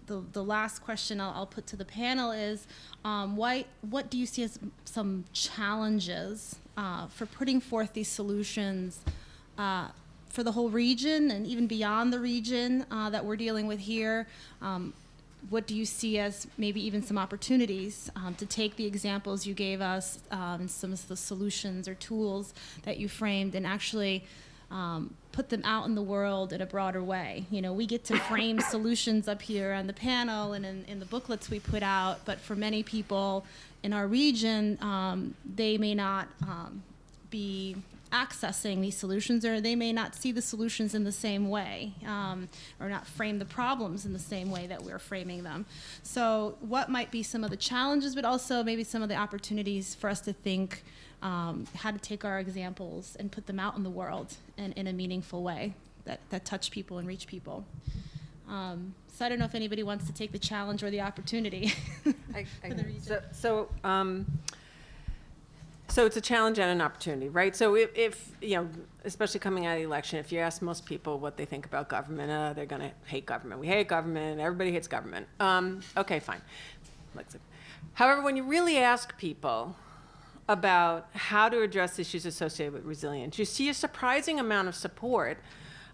[SPEAKER 3] the last question I'll put to the panel is, what do you see as some challenges for putting forth these solutions for the whole region and even beyond the region that we're dealing with here? What do you see as maybe even some opportunities to take the examples you gave us and some of the solutions or tools that you framed and actually put them out in the world in a broader way. You know, we get to frame solutions up here on the panel and in the booklets we put out, but for many people in our region, they may not be accessing these solutions, or they may not see the solutions in the same way, or not frame the problems in the same way that we're framing them. So what might be some of the challenges, but also maybe some of the opportunities for us to think how to take our examples and put them out in the world in a meaningful way that touch people and reach people. So I don't know if anybody wants to take the challenge or the opportunity. For the region.
[SPEAKER 5] So it's a challenge and an opportunity, right? So if you know, especially coming out of the election, if you ask most people what they think about government, they're going to hate government. We hate government. Everybody hates government. Okay, fine. However, when you really ask people about how to address issues associated with resilience, you see a surprising amount of support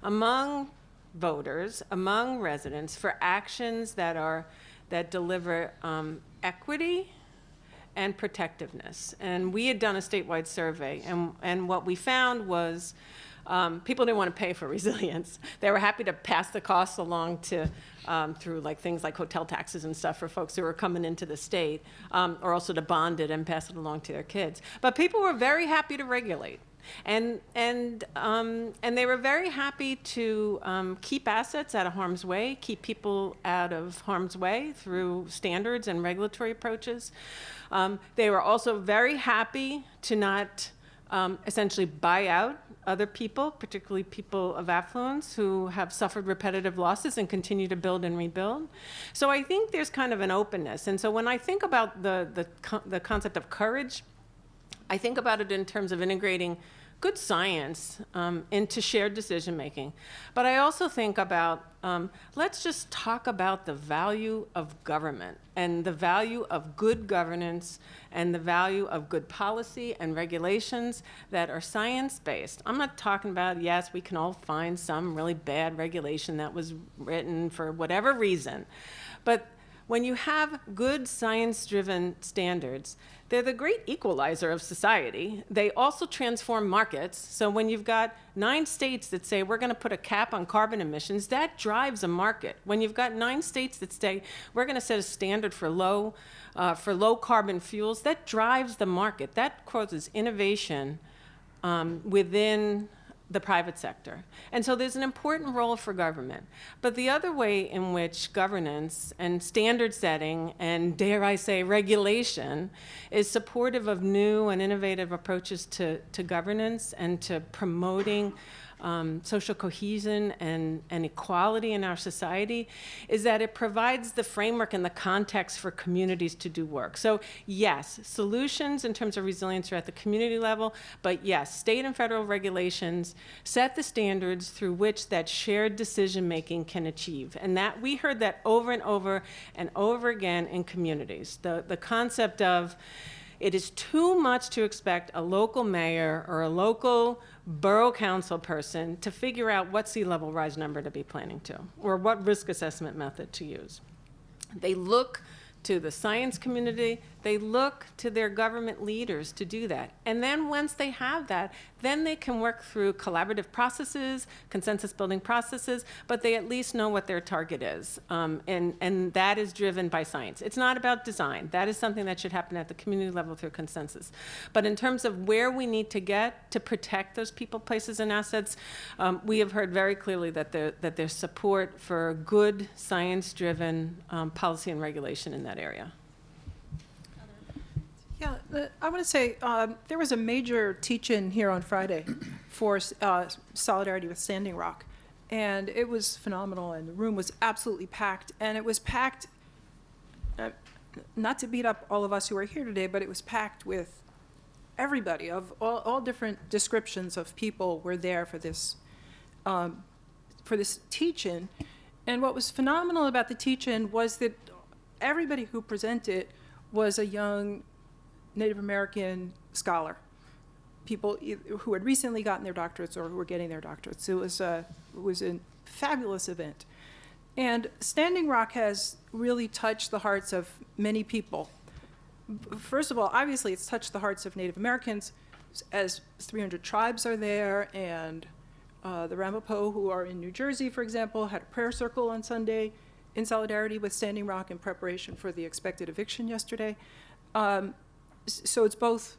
[SPEAKER 5] among voters, among residents, for actions that deliver equity and protectiveness. And we had done a statewide survey, and what we found was people didn't want to pay for resilience. They were happy to pass the costs along to through like things like hotel taxes and stuff for folks who were coming into the state, or also to bond it and pass it along to their kids. But people were very happy to regulate. And they were very happy to keep assets out of harm's way, keep people out of harm's way through standards and regulatory approaches. They were also very happy to not essentially buy out other people, particularly people of affluence who have suffered repetitive losses and continue to build and rebuild. So I think there's kind of an openness. And so when I think about the concept of courage, I think about it in terms of integrating good science into shared decision making. But I also think about, let's just talk about the value of government and the value of good governance and the value of good policy and regulations that are science-based. I'm not talking about, yes, we can all find some really bad regulation that was written for whatever reason. But when you have good science-driven standards, they're the great equalizer of society. They also transform markets. So when you've got 9 states that say we're going to put a cap on carbon emissions, that drives a market. When you've got 9 states that say we're going to set a standard for low carbon fuels, that drives the market. That causes innovation within the private sector. And so there's an important role for government. But the other way in which governance and standard setting and, dare I say, regulation is supportive of new and innovative approaches to governance and to promoting social cohesion and equality in our society is that it provides the framework and the context for communities to do work. So yes, solutions in terms of resilience are at the community level, but yes, state and federal regulations set the standards through which that shared decision making can achieve. And that we heard that over and over and over again in communities. The concept of it is too much to expect a local mayor or a local borough council person to figure out what sea level rise number to be planning to, or what risk assessment method to use. They look to the science community, they look to their government leaders to do that. And then once they have that, then they can work through collaborative processes, consensus building processes, but they at least know what their target is. And that is driven by science. It's not about design. That is something that should happen at the community level through consensus. But in terms of where we need to get to protect those people, places, and assets, we have heard very clearly that there's support for good science-driven policy and regulation in that area.
[SPEAKER 2] Yeah, I want to say there was a major teach-in here on Friday for Solidarity with Standing Rock, and it was phenomenal, and the room was absolutely packed, and it was packed, not to beat up all of us who are here today, but it was packed with everybody of all different descriptions of people were there for this teach-in. And what was phenomenal about the teach-in was that everybody who presented was a young Native American scholar, people who had recently gotten their doctorates or who were getting their doctorates. It was a fabulous event. And Standing Rock has really touched the hearts of many people. First of all, obviously it's touched the hearts of Native Americans, as 300 tribes are there, and The Ramapo, who are in New Jersey, for example, had a prayer circle on Sunday in solidarity with Standing Rock in preparation for the expected eviction yesterday. So it's both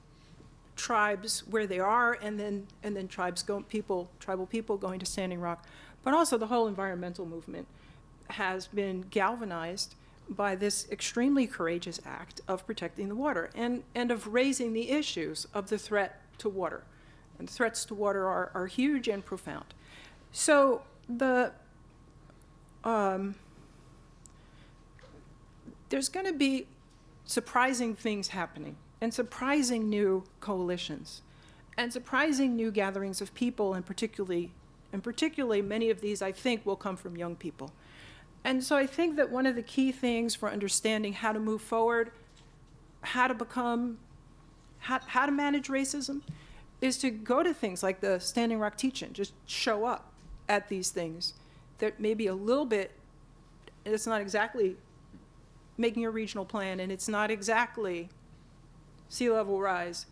[SPEAKER 2] tribes where they are, and then tribal people going to Standing Rock, but also the whole environmental movement has been galvanized by this extremely courageous act of protecting the water and of raising the issues of the threat to water. And the threats to water are huge and profound. So there's going to be surprising things happening, and surprising new coalitions, and surprising new gatherings of people, and particularly many of these, I think, will come from young people. And so I think that one of the key things for understanding how to move forward, how to manage racism, is to go to things like the Standing Rock Teach-In, just show up at these things that maybe a little bit, it's not exactly making a regional plan, and it's not exactly sea level rise,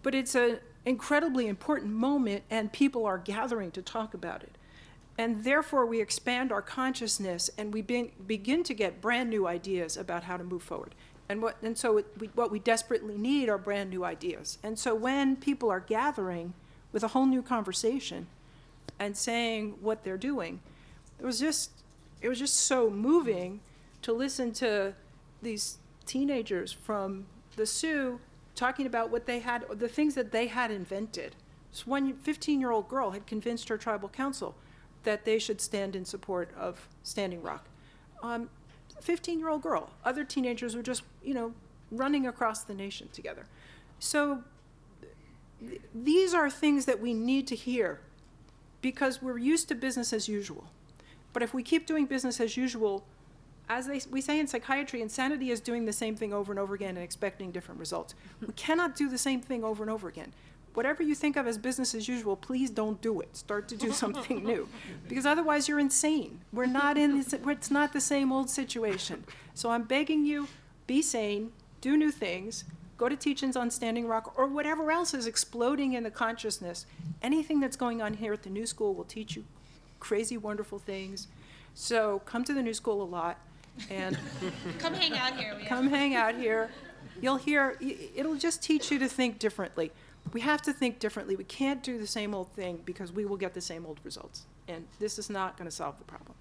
[SPEAKER 2] but it's an incredibly important moment, and people are gathering to talk about it. And therefore, we expand our consciousness, and we begin to get brand new ideas about how to move forward. And so what we desperately need are brand new ideas. And so when people are gathering with a whole new conversation and saying what they're doing, it was just so moving to listen to these teenagers from the Sioux talking about what they had, the things that they had invented. So one 15-year-old girl had convinced her tribal council that they should stand in support of Standing Rock. 15-year-old girl. Other teenagers were just, running across the nation together. So these are things that we need to hear because we're used to business as usual. But if we keep doing business as usual, we say in psychiatry, insanity is doing the same thing over and over again and expecting different results. We cannot do the same thing over and over again. Whatever you think of as business as usual, please don't do it. Start to do something new, because otherwise you're insane. It's not the same old situation. So I'm begging you, be sane, do new things, go to teach-ins on Standing Rock, or whatever else is exploding in the consciousness. Anything that's going on here at the New School will teach you crazy, wonderful things. So come to the New School a lot, and
[SPEAKER 3] Come hang out here.
[SPEAKER 2] come hang out here. It'll just teach you to think differently. We have to think differently. We can't do the same old thing because we will get the same old results. And this is not going to solve the problem.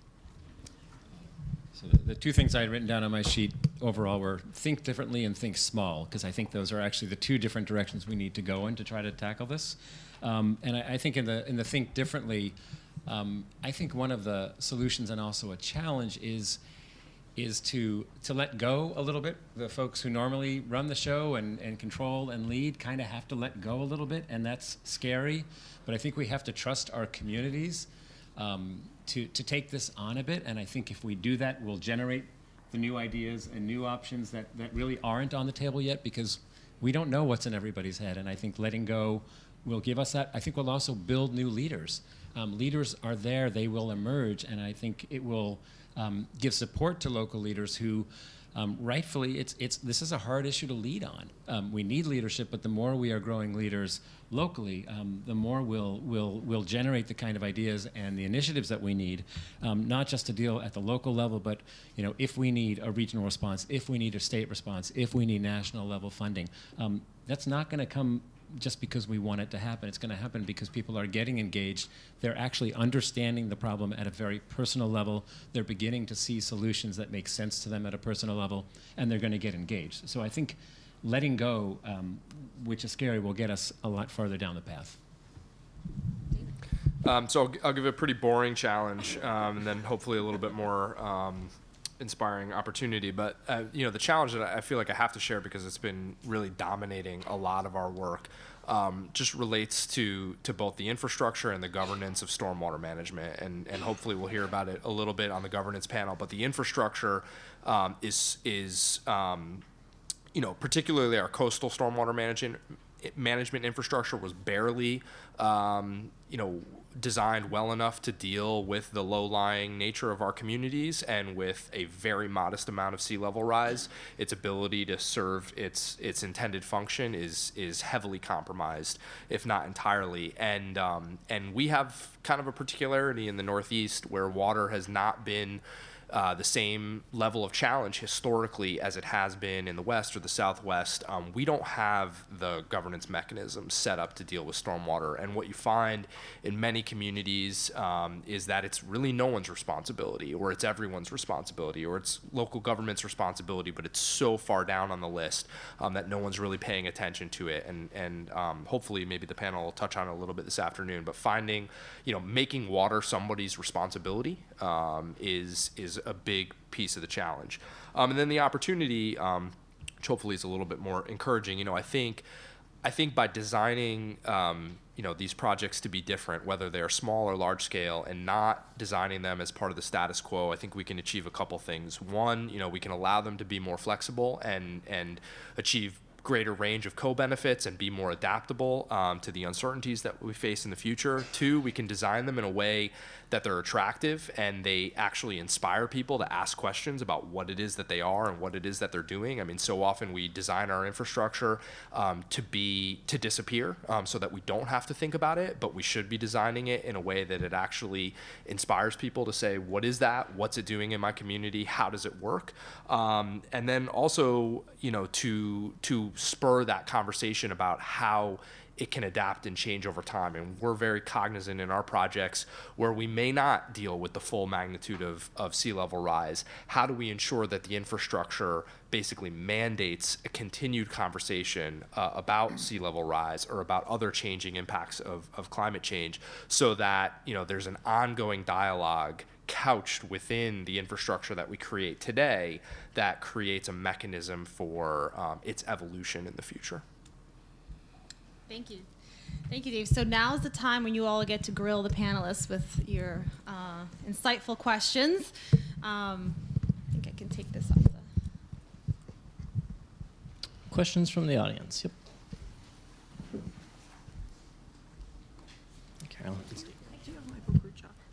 [SPEAKER 4] So the two things I had written down on my sheet overall were think differently and think small, because I think those are actually the two different directions we need to go in to try to tackle this. And I think in the think differently, I think one of the solutions and also a challenge is to let go a little bit. The folks who normally run the show and control and lead kind of have to let go a little bit, and that's scary. But I think we have to trust our communities to take this on a bit, and I think if we do that, we'll generate the new ideas and new options that really aren't on the table yet, because we don't know what's in everybody's head, and I think letting go will give us that. I think we'll also build new leaders. Leaders are there, they will emerge, and I think it will give support to local leaders who rightfully, this is a hard issue to lead on. We need leadership, but the more we are growing leaders locally, the more we'll generate the kind of ideas and the initiatives that we need, not just to deal at the local level, but if we need a regional response, if we need a state response, if we need national level funding, that's not going to come just because we want it to happen. It's going to happen because people are getting engaged. They're actually understanding the problem at a very personal level. They're beginning to see solutions that make sense to them at a personal level, and they're going to get engaged. So I think letting go, which is scary, will get us a lot farther down the path.
[SPEAKER 6] So I'll give a pretty boring challenge, and then hopefully a little bit more inspiring opportunity. But the challenge that I feel like I have to share, because it's been really dominating a lot of our work, just relates to both the infrastructure and the governance of stormwater management. And hopefully we'll hear about it a little bit on the governance panel. But the infrastructure is particularly our coastal stormwater management infrastructure was barely, designed well enough to deal with the low-lying nature of our communities, and with a very modest amount of sea level rise, its ability to serve its intended function is heavily compromised, if not entirely. And we have kind of a particularity in the Northeast where water has not been the same level of challenge historically as it has been in the West or the Southwest. We don't have the governance mechanisms set up to deal with stormwater. And what you find in many communities is that it's really no one's responsibility, or it's everyone's responsibility, or it's local government's responsibility, but it's so far down on the list that no one's really paying attention to it. And hopefully maybe the panel will touch on it a little bit this afternoon, but making water somebody's responsibility is a big piece of the challenge. And then the opportunity, which hopefully is a little bit more encouraging, I think by designing, these projects to be different, whether they're small or large scale, and not designing them as part of the status quo, I think we can achieve a couple things. One, we can allow them to be more flexible and achieve greater range of co-benefits and be more adaptable to the uncertainties that we face in the future. Two, we can design them in a way that they're attractive and they actually inspire people to ask questions about what it is that they are and what it is that they're doing. I mean, so often we design our infrastructure to disappear so that we don't have to think about it, but we should be designing it in a way that it actually inspires people to say, what is that? What's it doing in my community? How does it work? And then also, to spur that conversation about how it can adapt and change over time. And we're very cognizant in our projects where we may not deal with the full magnitude of sea level rise. How do we ensure that the infrastructure basically mandates a continued conversation about sea level rise or about other changing impacts of climate change, so that there's an ongoing dialogue couched within the infrastructure that we create today that creates a mechanism for its evolution in the future.
[SPEAKER 3] Thank you. Thank you, Dave. So now is the time when you all get to grill the panelists with your insightful questions. I think I can take this off.
[SPEAKER 1] Questions from the audience? Yep. Carolyn.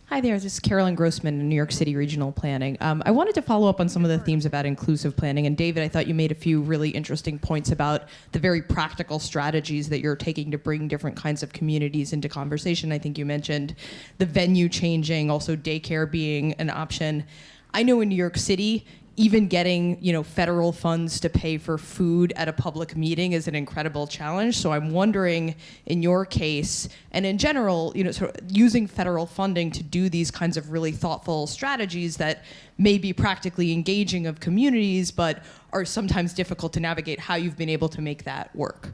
[SPEAKER 7] Hi there, this is Carolyn Grossman in New York City Regional Planning. I wanted to follow up on some of the themes about inclusive planning. And David, I thought you made a few really interesting points about the very practical strategies that you're taking to bring different kinds of communities into conversation. I think you mentioned the venue changing, also daycare being an option. I know in New York City, even getting federal funds to pay for food at a public meeting is an incredible challenge. So I'm wondering, in your case, and in general, sort of using federal funding to do these kinds of really thoughtful strategies that may be practically engaging of communities, but are sometimes difficult to navigate, how you've been able to make that work.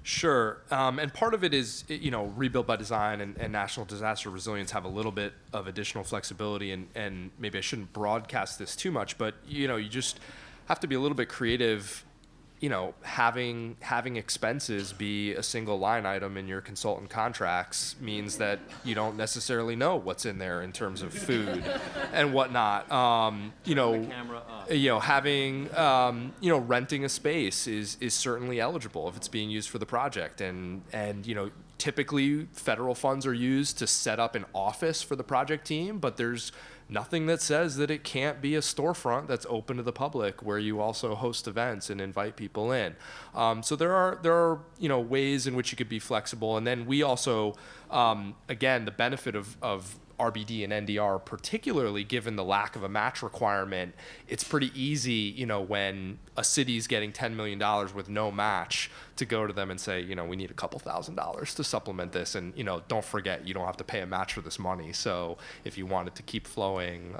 [SPEAKER 6] Sure, and part of it is, Rebuild by Design and National Disaster Resilience have a little bit of additional flexibility, and maybe I shouldn't broadcast this too much, but you just have to be a little bit creative. Having expenses be a single line item in your consultant contracts means that you don't necessarily know what's in there in terms of food and whatnot. Having renting a space is certainly eligible if it's being used for the project, and typically federal funds are used to set up an office for the project team, but there's nothing that says that it can't be a storefront that's open to the public where you also host events and invite people in. So there are ways in which you could be flexible. And then we also, again, the benefit of RBD and NDR, particularly given the lack of a match requirement, it's pretty easy, when a city's getting $10 million with no match, to go to them and say, we need a couple $1,000s to supplement this. And, don't forget, you don't have to pay a match for this money. So if you wanted to keep flowing,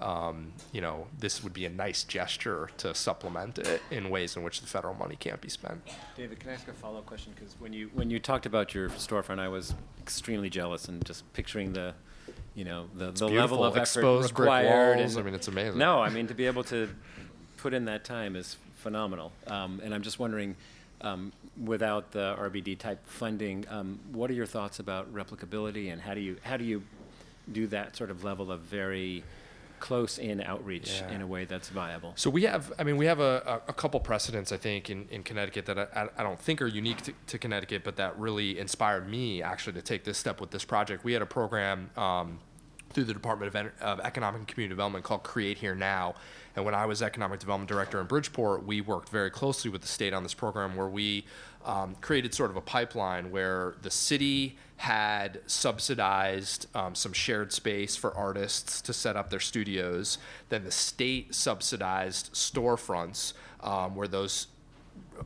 [SPEAKER 6] this would be a nice gesture to supplement it in ways in which the federal money can't be spent.
[SPEAKER 4] David, can I ask a follow-up question? Because when you talked about your storefront, I was extremely jealous, and just picturing the level of effort
[SPEAKER 6] exposed
[SPEAKER 4] required.
[SPEAKER 6] Brick walls. It's amazing.
[SPEAKER 4] No, to be able to put in that time is phenomenal. And I'm just wondering, without the RBD type funding, what are your thoughts about replicability, and how do you do that sort of level of very close-in outreach
[SPEAKER 6] Yeah.
[SPEAKER 4] in a way that's viable.
[SPEAKER 6] So we have a couple precedents, I think, in Connecticut that I don't think are unique to Connecticut, but that really inspired me actually to take this step with this project. We had a program through the Department of Economic and Community Development called Create Here Now. And when I was Economic Development Director in Bridgeport, we worked very closely with the state on this program where we created sort of a pipeline where the city had subsidized some shared space for artists to set up their studios. Then the state subsidized storefronts where those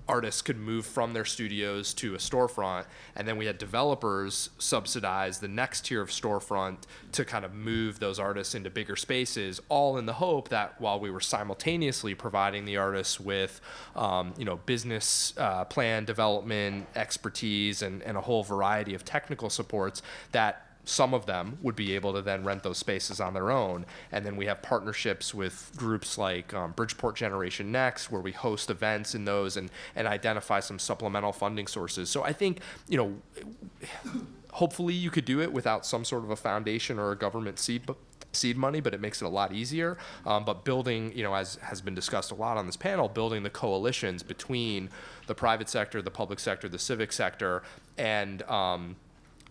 [SPEAKER 6] artists could move from their studios to a storefront, and then we had developers subsidize the next tier of storefront to kind of move those artists into bigger spaces, all in the hope that while we were simultaneously providing the artists with business plan development expertise and a whole variety of technical supports, that some of them would be able to then rent those spaces on their own. And then we have partnerships with groups like Bridgeport Generation Next, where we host events in those and identify some supplemental funding sources. So I think, hopefully you could do it without some sort of a foundation or a government seed money, but it makes it a lot easier. But building, as has been discussed a lot on this panel, building the coalitions between the private sector, the public sector, the civic sector, and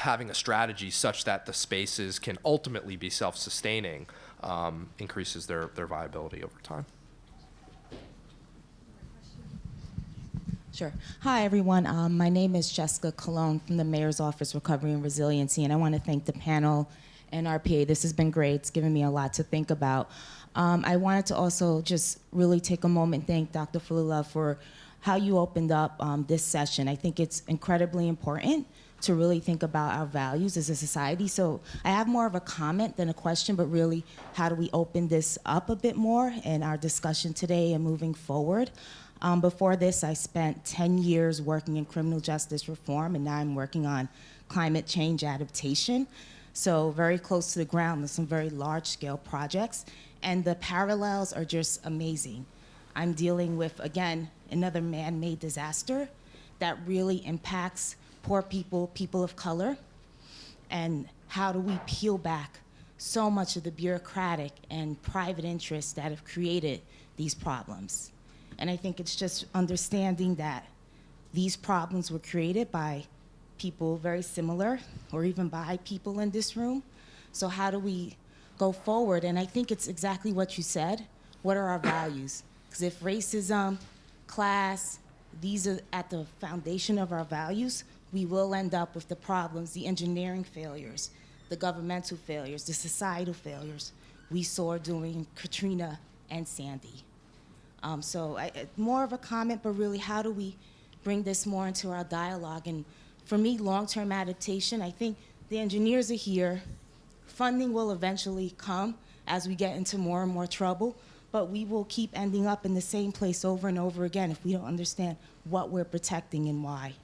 [SPEAKER 6] having a strategy such that the spaces can ultimately be self-sustaining increases their viability over time.
[SPEAKER 8] Sure. Hi, everyone. My name is Jessica Colon from the Mayor's Office Recovery and Resiliency, and I want to thank the panel and RPA. This has been great. It's given me a lot to think about. I wanted to also just really take a moment and thank Dr. Fullilove for how you opened up this session. I think it's incredibly important to really think about our values as a society. So I have more of a comment than a question, but really, how do we open this up a bit more in our discussion today and moving forward? Before this, I spent 10 years working in criminal justice reform, and now I'm working on climate change adaptation. So very close to the ground with some very large-scale projects, and the parallels are just amazing. I'm dealing with, again, another man-made disaster that really impacts poor people, people of color, and how do we peel back so much of the bureaucratic and private interests that have created these problems. And I think it's just understanding that these problems were created by people very similar, or even by people in this room. So how do we go forward? And I think it's exactly what you said. What are our values? Because if racism, class, these are at the foundation of our values, we will end up with the problems, the engineering failures, the governmental failures, the societal failures we saw during Katrina and Sandy. So more of a comment, but really how do we bring this more into our dialogue? And for me, long-term adaptation, I think the engineers are here. Funding will eventually come as we get into more and more trouble, but we will keep ending up in the same place over and over again if we don't understand what we're protecting and why.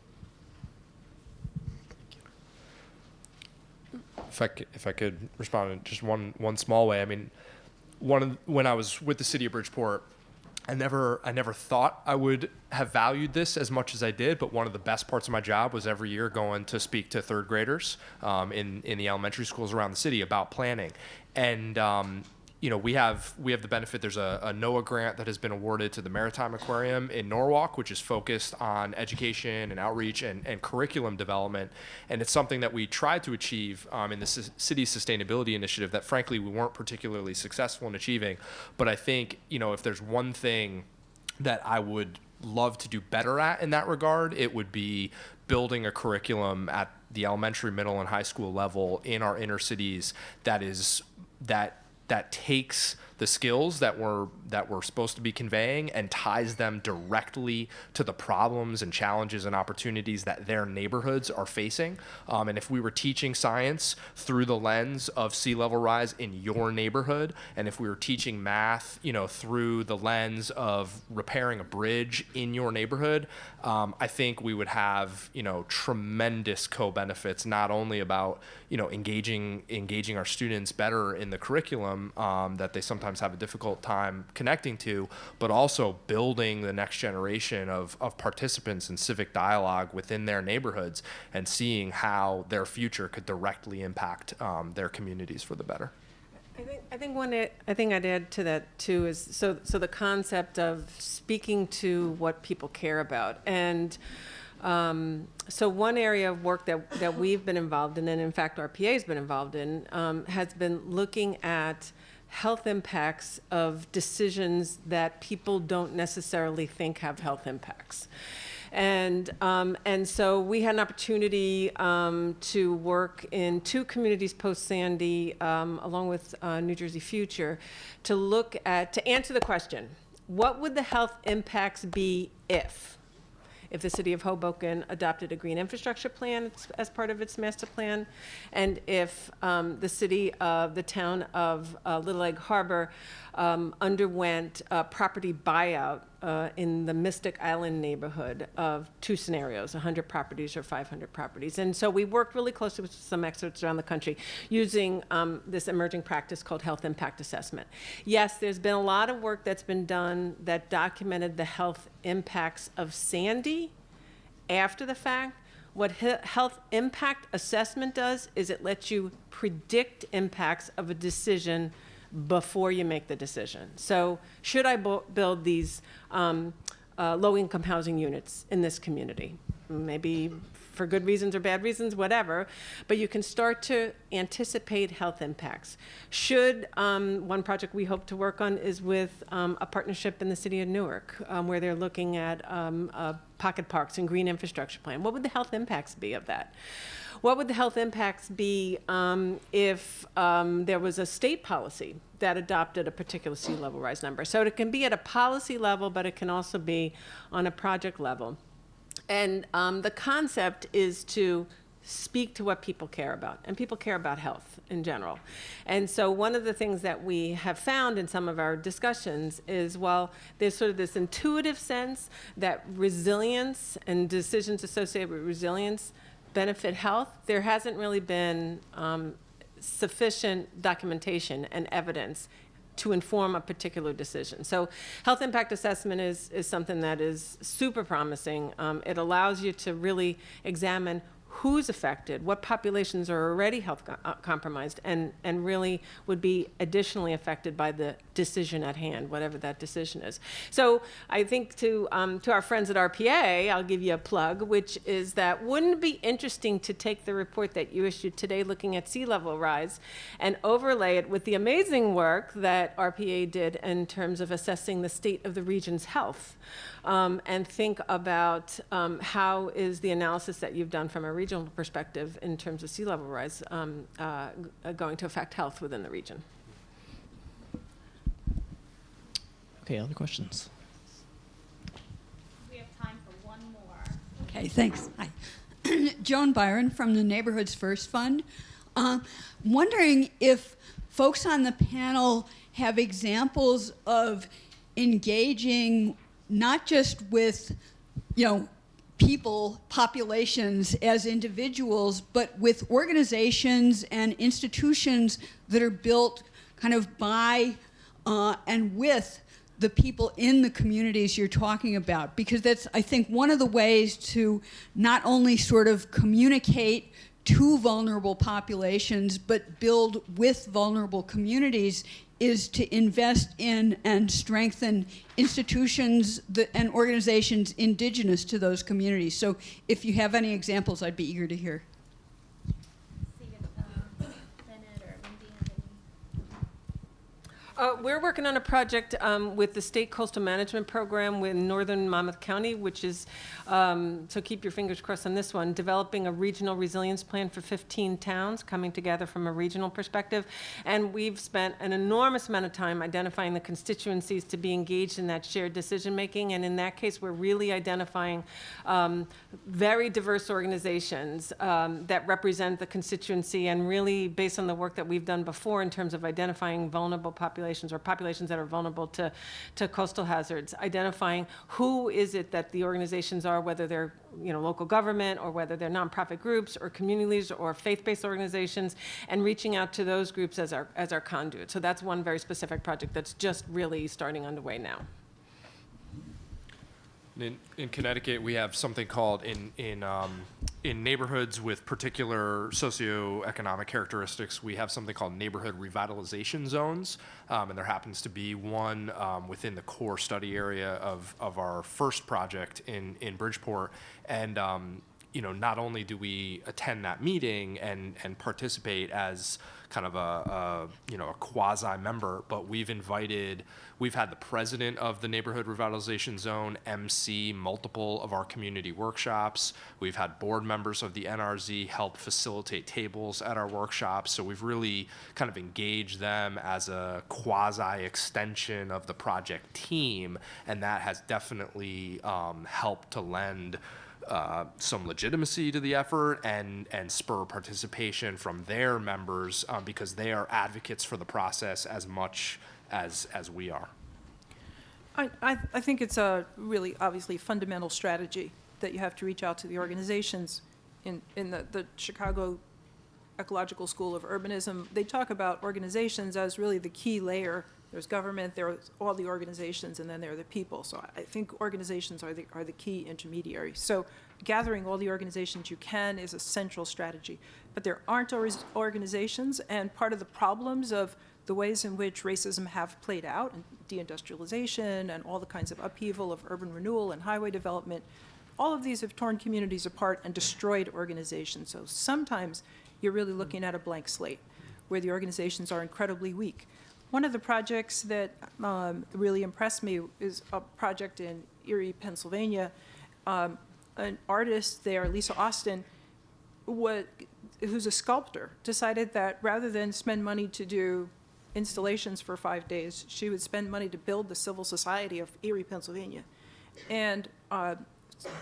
[SPEAKER 6] If I could respond in just one small way, I mean, when I was with the city of Bridgeport, I never thought I would have valued this as much as I did, but one of the best parts of my job was every year going to speak to third graders in the elementary schools around the city about planning. And we have the benefit, there's a NOAA grant that has been awarded to the Maritime Aquarium in Norwalk, which is focused on education and outreach and curriculum development. And it's something that we tried to achieve in the city's sustainability initiative that frankly we weren't particularly successful in achieving. But I think, if there's one thing that I would love to do better at in that regard, it would be building a curriculum at the elementary, middle, and high school level in our inner cities that takes the skills that we're supposed to be conveying and ties them directly to the problems and challenges and opportunities that their neighborhoods are facing. And if we were teaching science through the lens of sea level rise in your neighborhood, and if we were teaching math, through the lens of repairing a bridge in your neighborhood, I think we would have, tremendous co-benefits, not only about, engaging our students better in the curriculum that they sometimes have a difficult time connecting to, but also building the next generation of participants in civic dialogue within their neighborhoods and seeing how their future could directly impact their communities for the better.
[SPEAKER 5] I think I think I'd add to that too is so the concept of speaking to what people care about. And so one area of work that we've been involved in, and in fact our PA has been involved in, has been looking at health impacts of decisions that people don't necessarily think have health impacts. And so we had an opportunity to work in 2 communities post-Sandy, along with New Jersey Future, to answer the question, what would the health impacts be if the city of Hoboken adopted a green infrastructure plan as part of its master plan, and if the town of Little Egg Harbor underwent a property buyout in the Mystic Island neighborhood of 2 scenarios, 100 properties or 500 properties. And so we worked really closely with some experts around the country using this emerging practice called health impact assessment. Yes, there's been a lot of work that's been done that documented the health impacts of Sandy after the fact. What health impact assessment does is it lets you predict impacts of a decision before you make the decision. So should I build these low-income housing units in this community? Maybe for good reasons or bad reasons, whatever, but you can start to anticipate health impacts. One project we hope to work on is with a partnership in the city of Newark, where they're looking at pocket parks and green infrastructure plan. What would the health impacts be of that? What would the health impacts be if there was a state policy that adopted a particular sea level rise number? So it can be at a policy level, but it can also be on a project level. And the concept is to speak to what people care about, and people care about health in general. And so one of the things that we have found in some of our discussions is, while there's sort of this intuitive sense that resilience and decisions associated with resilience benefit health, there hasn't really been sufficient documentation and evidence to inform a particular decision. So health impact assessment is something that is super promising. It allows you to really examine who's affected, what populations are already health compromised, and really would be additionally affected by the decision at hand, whatever that decision is. So I think to our friends at RPA, I'll give you a plug, which is that wouldn't it be interesting to take the report that you issued today looking at sea level rise and overlay it with the amazing work that RPA did in terms of assessing the state of the region's health, and think about how is the analysis that you've done from a regional perspective in terms of sea level rise going to affect health within the region.
[SPEAKER 1] Okay, other questions?
[SPEAKER 3] We have time for one more.
[SPEAKER 9] Okay, thanks. Hi. Joan Byron from the Neighborhoods First Fund. Wondering if folks on the panel have examples of engaging not just with, people, populations as individuals, but with organizations and institutions that are built kind of by and with the people in the communities you're talking about. Because that's, I think, one of the ways to not only sort of communicate to vulnerable populations, but build with vulnerable communities, is to invest in and strengthen institutions and organizations indigenous to those communities. So if you have any examples, I'd be eager to hear.
[SPEAKER 3] See if Bennett or Mindy have any.
[SPEAKER 5] We're working on a project with the State Coastal Management Program in northern Monmouth County, which is, so keep your fingers crossed on this one, developing a regional resilience plan for 15 towns coming together from a regional perspective. And we've spent an enormous amount of time identifying the constituencies to be engaged in that shared decision making. And in that case, we're really identifying very diverse organizations that represent the constituency, and really based on the work that we've done before in terms of identifying vulnerable populations or populations that are vulnerable to coastal hazards, identifying who is it that the organizations are, whether they're local government or whether they're nonprofit groups or communities or faith-based organizations, and reaching out to those groups as our conduit. So that's one very specific project that's just really starting underway now.
[SPEAKER 6] In Connecticut, we have something called in neighborhoods with particular socioeconomic characteristics, we have something called neighborhood revitalization zones, and there happens to be one within the core study area of our first project in Bridgeport, and not only do we attend that meeting and participate as kind of a quasi member, but we've had the president of the neighborhood revitalization zone MC multiple of our community workshops. We've had board members of the NRZ help facilitate tables at our workshops. So we've really kind of engaged them as a quasi extension of the project team, and that has definitely helped to lend some legitimacy to the effort and spur participation from their members because they are advocates for the process as much as we are.
[SPEAKER 2] I think it's a really obviously fundamental strategy that you have to reach out to the organizations. In the Chicago Ecological School of Urbanism, they talk about organizations as really the key layer. There's government, there's all the organizations, and then there are the people. So I think organizations are the key intermediaries. So gathering all the organizations you can is a central strategy. But there aren't always organizations, and part of the problems of the ways in which racism have played out, and deindustrialization, and all the kinds of upheaval of urban renewal and highway development, all of these have torn communities apart and destroyed organizations. So sometimes you're really looking at a blank slate, where the organizations are incredibly weak. One of the projects that really impressed me is a project in Erie, Pennsylvania. An artist there, Lisa Austin, who's a sculptor, decided that rather than spend money to do installations for 5 days, she would spend money to build the civil society of Erie, Pennsylvania. And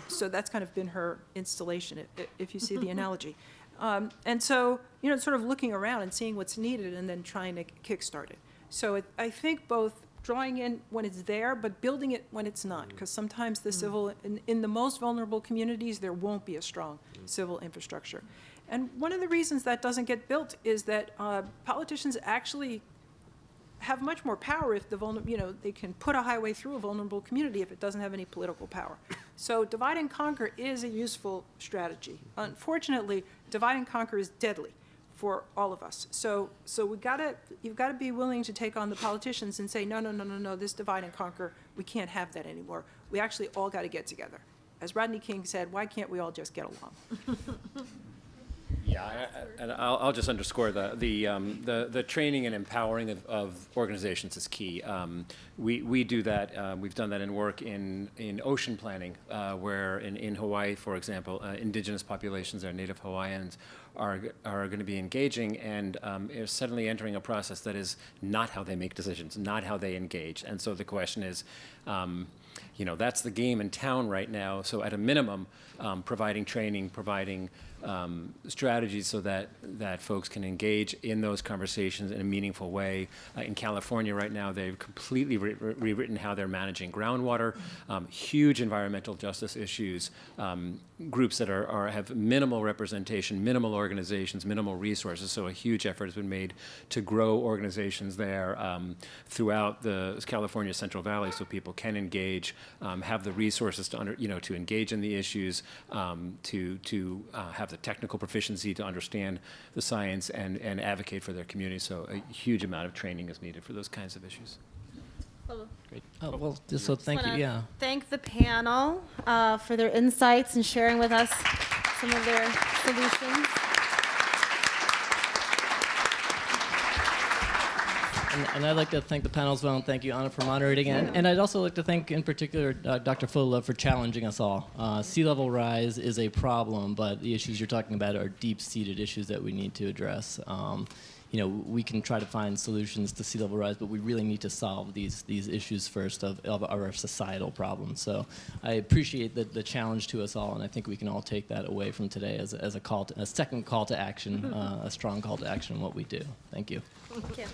[SPEAKER 2] so that's kind of been her installation, if you see the analogy. And so, sort of looking around and seeing what's needed and then trying to kickstart it. So I think both drawing in when it's there, but building it when it's not, because sometimes the civil, in the most vulnerable communities, there won't be a strong civil infrastructure. And one of the reasons that doesn't get built is that politicians actually have much more power if they can put a highway through a vulnerable community if it doesn't have any political power. So divide and conquer is a useful strategy. Unfortunately, divide and conquer is deadly for all of us. So you've got to be willing to take on the politicians and say, no, this divide and conquer, we can't have that anymore. We actually all got to get together. As Rodney King said, why can't we all just get along?
[SPEAKER 4] Yeah, and I'll just underscore the training and empowering of organizations is key. We do that. We've done that in work in ocean planning, where in Hawaii, for example, indigenous populations, our native Hawaiians, are going to be engaging and are suddenly entering a process that is not how they make decisions, not how they engage. And so the question is, that's the game in town right now. So at a minimum, providing training, providing strategies so that folks can engage in those conversations in a meaningful way. In California right now, they've completely rewritten how they're managing groundwater, huge environmental justice issues, groups that have minimal representation, minimal organizations, minimal resources. So a huge effort has been made to grow organizations there throughout the California Central Valley, so people can engage, have the resources to engage in the issues, to have the technical proficiency to understand the science and advocate for their community. So a huge amount of training is needed for those kinds of issues.
[SPEAKER 1] Great. So thank you. Yeah.
[SPEAKER 3] Thank the panel for their insights and sharing with us some of their solutions.
[SPEAKER 1] And I'd like to thank the panel as well, and thank you, Anna, for moderating. And I'd also like to thank, in particular, Dr. Fullilove for challenging us all. Sea level rise is a problem, but the issues you're talking about are deep-seated issues that we need to address. We can try to find solutions to sea level rise, but we really need to solve these issues first of our societal problems. So I appreciate the challenge to us all, and I think we can all take that away from today as a second call to action, a strong call to action in what we do. Thank you.
[SPEAKER 3] Thank you.